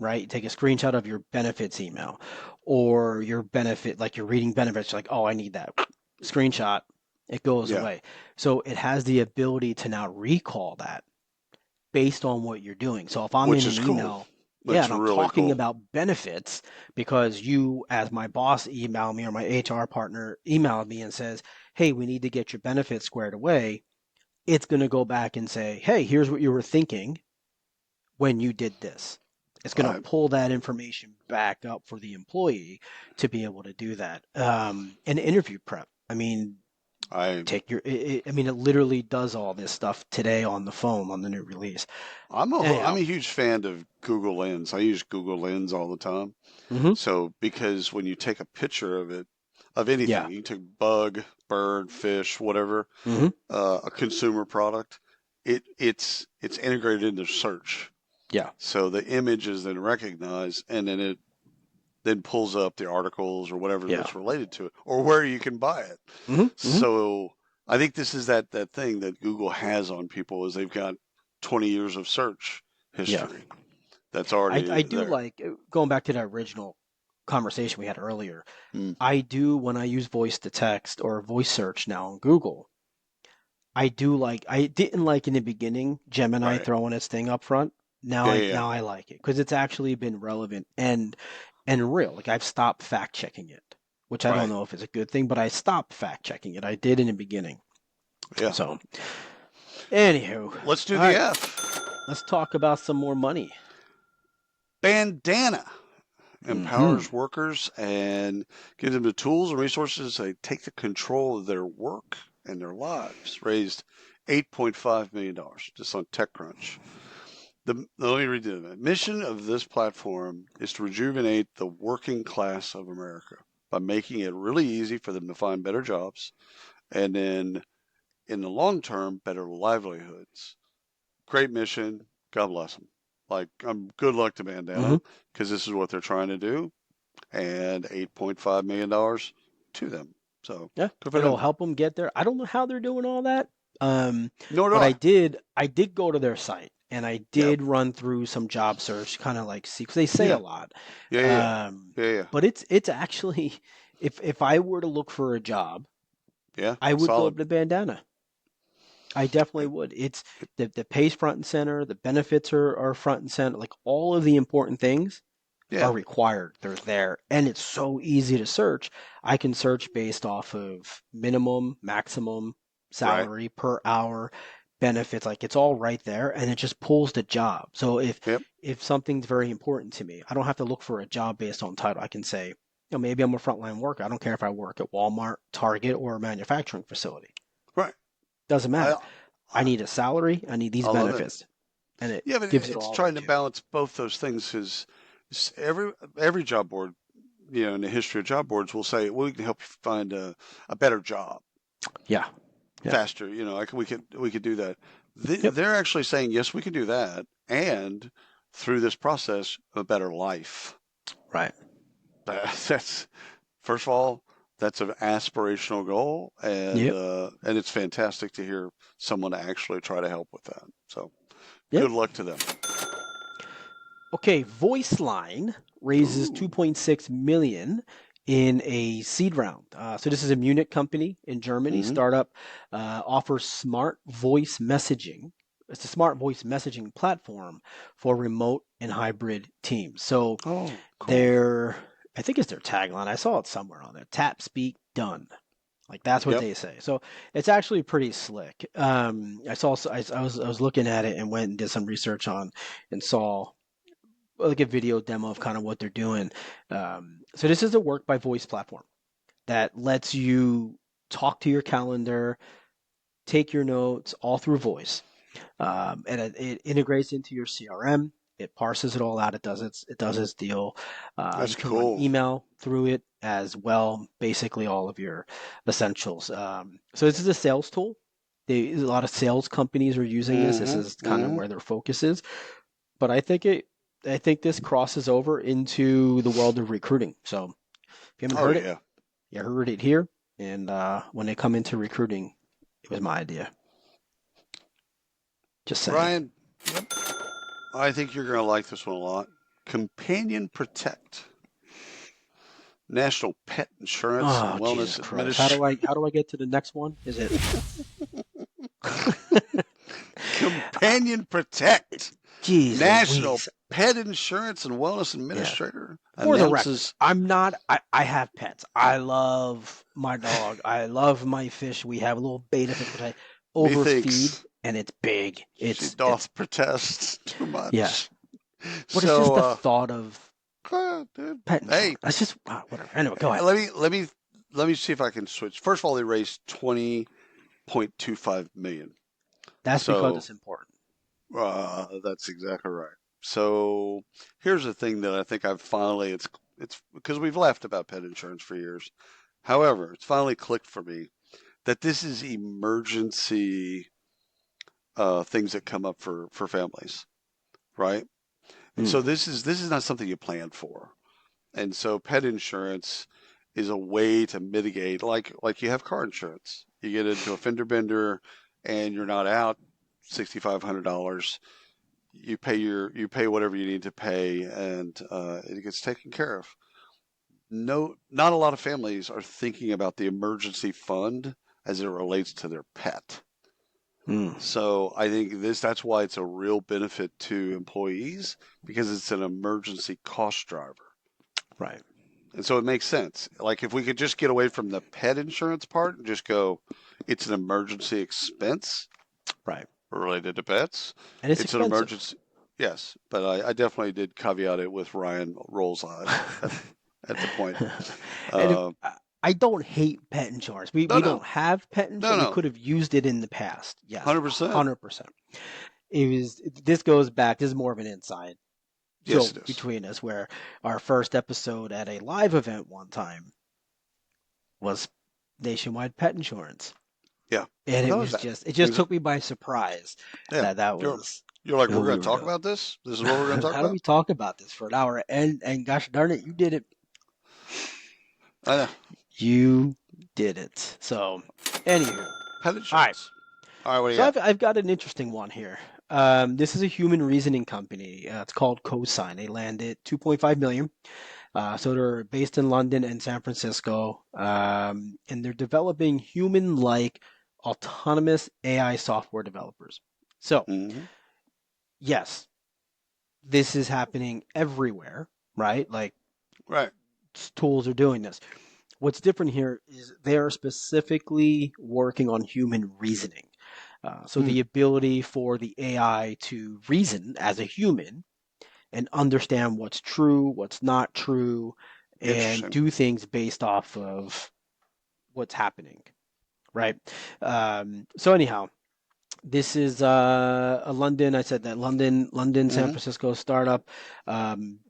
right? You take a screenshot of your benefits email or your benefit, like you're reading benefits, you're like, oh, I need that screenshot. It goes yeah. away. So it has the ability to now recall that based on what you're doing. So if I'm Which in an is cool. email, yeah, That's and I'm really talking cool. about benefits because you, as my boss, email me or my HR partner emailed me and says, hey, we need to get your benefits squared away, it's going to go back and say, hey, here's what you were thinking when you did this. It's going to I, pull that information back up for the employee to be able to do that. And interview prep. I mean, I, take your, I mean, it literally does all this stuff today on the phone on the new release. I'm Anyhow, a huge fan of Google Lens. I use Google Lens all the time. hmm So because when you take a picture of it, of yeah, anything, you can take bug, bird, fish, whatever, hmm a consumer product, it's integrated into search. yeah, So the image is then recognized, and then it then pulls up the articles or whatever yeah, that's related to it, or where you can buy it. hmm So I think this is that thing that Google has on people, is they've got 20 years of search yeah. history that's I already do there. like going back to the original conversation we had earlier. Mm. I do when I use voice to text or voice search now on Google. I do like I didn't like in the beginning Gemini Right. throwing its thing up front. Yeah, yeah, yeah. Now I like it because it's actually been relevant and real. Like I've stopped fact checking it, which I don't Right. know if it's a good thing, but I stopped fact checking it. I did in the beginning. Yeah. So, anywho, Let's do all the right, F. let's talk about some more money. Bandana Hmm. empowers workers and gives them the tools and resources to take the control of their work and their lives. Raised $8.5 million just on TechCrunch. Let me read the mission of this platform is to rejuvenate the working class of America by making it really easy for them to find better jobs and then, in the long term, better livelihoods. Great mission. God bless them. Like, good luck to Hmm. Bandana because this is what they're trying to do, and $8.5 million to them. So Yeah, good for it'll them. help them get there. I don't know how they're doing all that. Nor do But I. I did go to their site and I Yep. did run through some job search, kind of like see, because they say a Yeah. lot. Yeah. Yeah. Um, Yeah. Yeah. but it's actually, if I were to look for a job, Yeah. I would go Solid. up to Bandana. I definitely would. It's the pay's front and center, the benefits are front and center, like all of the important things Yeah. are required. They're there. And it's so easy to search. I can search based off of minimum, maximum Right. salary per hour, benefits, like it's all right there and it just pulls the job. So Yep. if something's very important to me, I don't have to look for a job based on title. I can say, maybe I'm a frontline worker. I don't care if I work at Walmart, Target, or a manufacturing facility. Right. Doesn't I matter. I need a salary, I need these I love it. benefits, and it Yeah, but gives it it's all trying right to to you. balance both those things because every job board, in the history of job boards, will say, well, we can help you find a better job Yeah, yeah, faster. We could do that. yep, They're actually saying, yes, we can do that, and through this process, a better life. right, That's first of all, that's an aspirational goal, yep, and it's fantastic to hear someone actually try to help with that. So yep. good luck to them. Okay, VoiceLine raises Ooh. 2.6 million in a seed round. So this is a Munich company in Germany. Hmm. Startup offers smart voice messaging. It's a smart voice messaging platform for remote and hybrid teams. So Oh, cool. their, I think it's their tagline. I saw it somewhere on there. Tap, speak, done. Like that's what Yep. they say. So it's actually pretty slick. I was looking at it and went and did some research on and saw like a video demo of kind of what they're doing. So this is a work by voice platform that lets you talk to your calendar, take your notes all through voice, and it integrates into your CRM. It parses it all out. It does its deal. You That's can run cool. email through it as well. Basically, all of your essentials. So this is a sales tool. A lot of sales companies are using this. This Hmm. is kind of Hmm. where their focus is. But I think this crosses over into the world of recruiting. So if you haven't Oh heard it, yeah. you heard it here. And when they come into recruiting, it was my idea. Just saying. Ryan, Yep. I think you're gonna like this one a lot. Companion Protect. National Pet Insurance and Oh, Jesus Wellness Christ. Administration. How do I get to the next one? Is it Companion Protect. Jeez National Louise. Pet Insurance and Wellness Yeah. Administrator For the record, announces. I'm not I have pets. I love my dog. I love my fish. We have a little beta fish which I overfeed Methinks and it's big. she It's doth protest too yeah. much. But it's just So, the thought of dude, pet hey, insurance. That's just whatever. Anyway, go ahead. let me see if I can switch. First of all, they raised 20.25 million. That's because So it's important. that's exactly right. So here's the thing that I think I've finally it's because we've laughed about pet insurance for years. However, it's finally clicked for me that this is emergency things that come up for families, right? And Mm, so this is not something you plan for. And so pet insurance is a way to mitigate, like you have car insurance. You get into a fender bender and you're not out $6,500. You pay whatever you need to pay, and it gets taken care of. No, not a lot of families are thinking about the emergency fund as it relates to their pet. mm, So I think that's why it's a real benefit to employees because it's an emergency cost driver. right. And so it makes sense. Like if we could just get away from the pet insurance part and just go, it's an emergency expense Right. related to pets. And it's It's an expensive. emergency. Yes, but I definitely did caveat it with Ryan rolls eyes at the point. And if, Uh, I don't hate pet insurance. no, We don't no, have pet no, insurance. We no. could have used it in the past. Yes, 100%. 100%. It was. This goes back. This is more of an inside Yes, joke it is. between us, where our first episode at a live event one time was nationwide pet insurance, Yeah. and Well, that was that. it just Things. took me by surprise Yeah. that You're was you're like, we're who we going to were talk doing. about this. This is what we're going to talk How do about. we talk about this for an hour? And gosh darn it, you did it. I know. You did it. So, anywho, Pet all right. insurance. All right. What do you So got? I've got an interesting one here. This is a human reasoning company. It's called Cosign. They landed 2.5 million. So they're based in London and San Francisco, and they're developing human-like autonomous AI software developers. So Hmm. yes, this is happening everywhere, right? Like Right. tools are doing this. What's different here is they're specifically working on human reasoning. So Hmm. the ability for the AI to reason as a human and understand what's true, what's not true, and Interesting. do things based off of what's happening, right? So anyhow, This is a London. I said that London, San Hmm. Francisco startup. Um,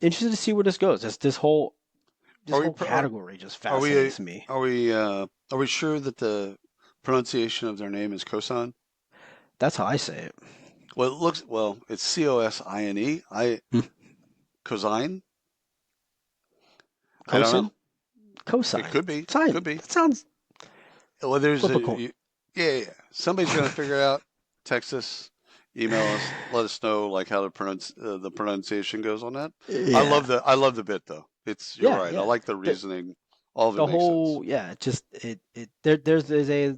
Interested to see where this goes. This Are we whole pr- are, category just are we fascinates me. are we sure that the pronunciation of their name is Kosan? That's how I say it. It's Cosine. Hmm. Cosine. I don't know. Cosin, It cosine, could be. sine. Could be. That sounds Well, there's flip a a coin. yeah. Somebody's gonna figure it out. Text us, email us, let us know like how the pronunciation goes on that. Yeah, I love the bit though. You're yeah, right. I yeah. like the The reasoning. All of it the makes sense. whole yeah, just it there's a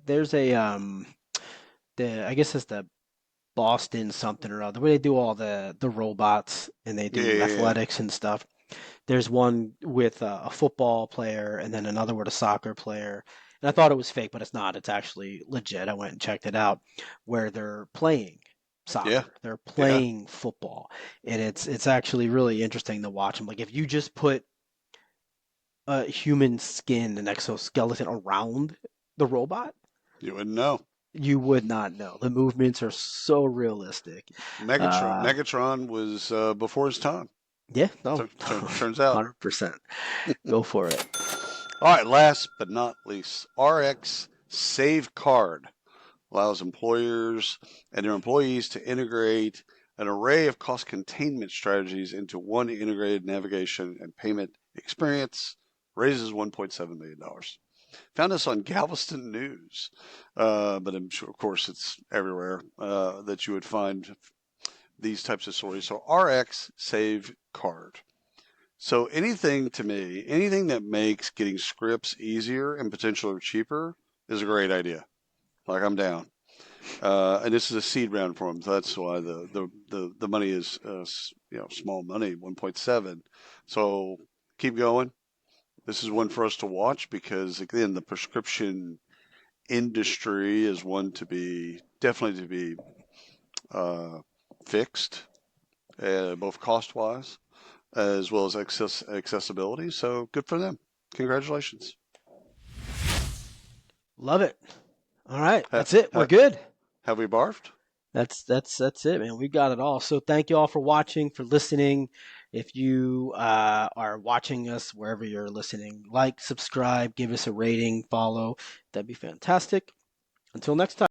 the I guess it's the Boston something or other where they do all the robots and they Yeah, do yeah, yeah. athletics and stuff. There's one with a football player and then another with a soccer player. And I thought it was fake, but it's not. It's actually legit. I went and checked it out where they're playing Yeah, soccer. They're yeah. playing football. And it's actually really interesting to watch them. Like if you just put a human skin, an exoskeleton around the robot, You wouldn't know. you would not know. The movements are so realistic. Uh, Megatron was before his time. yeah, no, Turns out. 100%. Go for it. All right. Last but not least, RX Save Card allows employers and their employees to integrate an array of cost containment strategies into one integrated navigation and payment experience, raises $1.7 million. Found this on Galveston News, but I'm sure, of course, it's everywhere that you would find these types of stories. So, RX Save Card. So, anything to me, anything that makes getting scripts easier and potentially cheaper is a great idea. Like, I'm down. And this is a seed round for them. So that's why the money is small money, 1.7. So keep going. This is one for us to watch because again, the prescription industry is one to be definitely to be uh, fixed, both cost wise as well as accessibility. So good for them. Congratulations. Love it. All right, Ha, that's it. We're ha, good. have we barfed? That's it, man. We got it all. So thank you all for watching, for listening. If you are watching us wherever you're listening, like, subscribe, give us a rating, follow. That'd be fantastic. Until next time.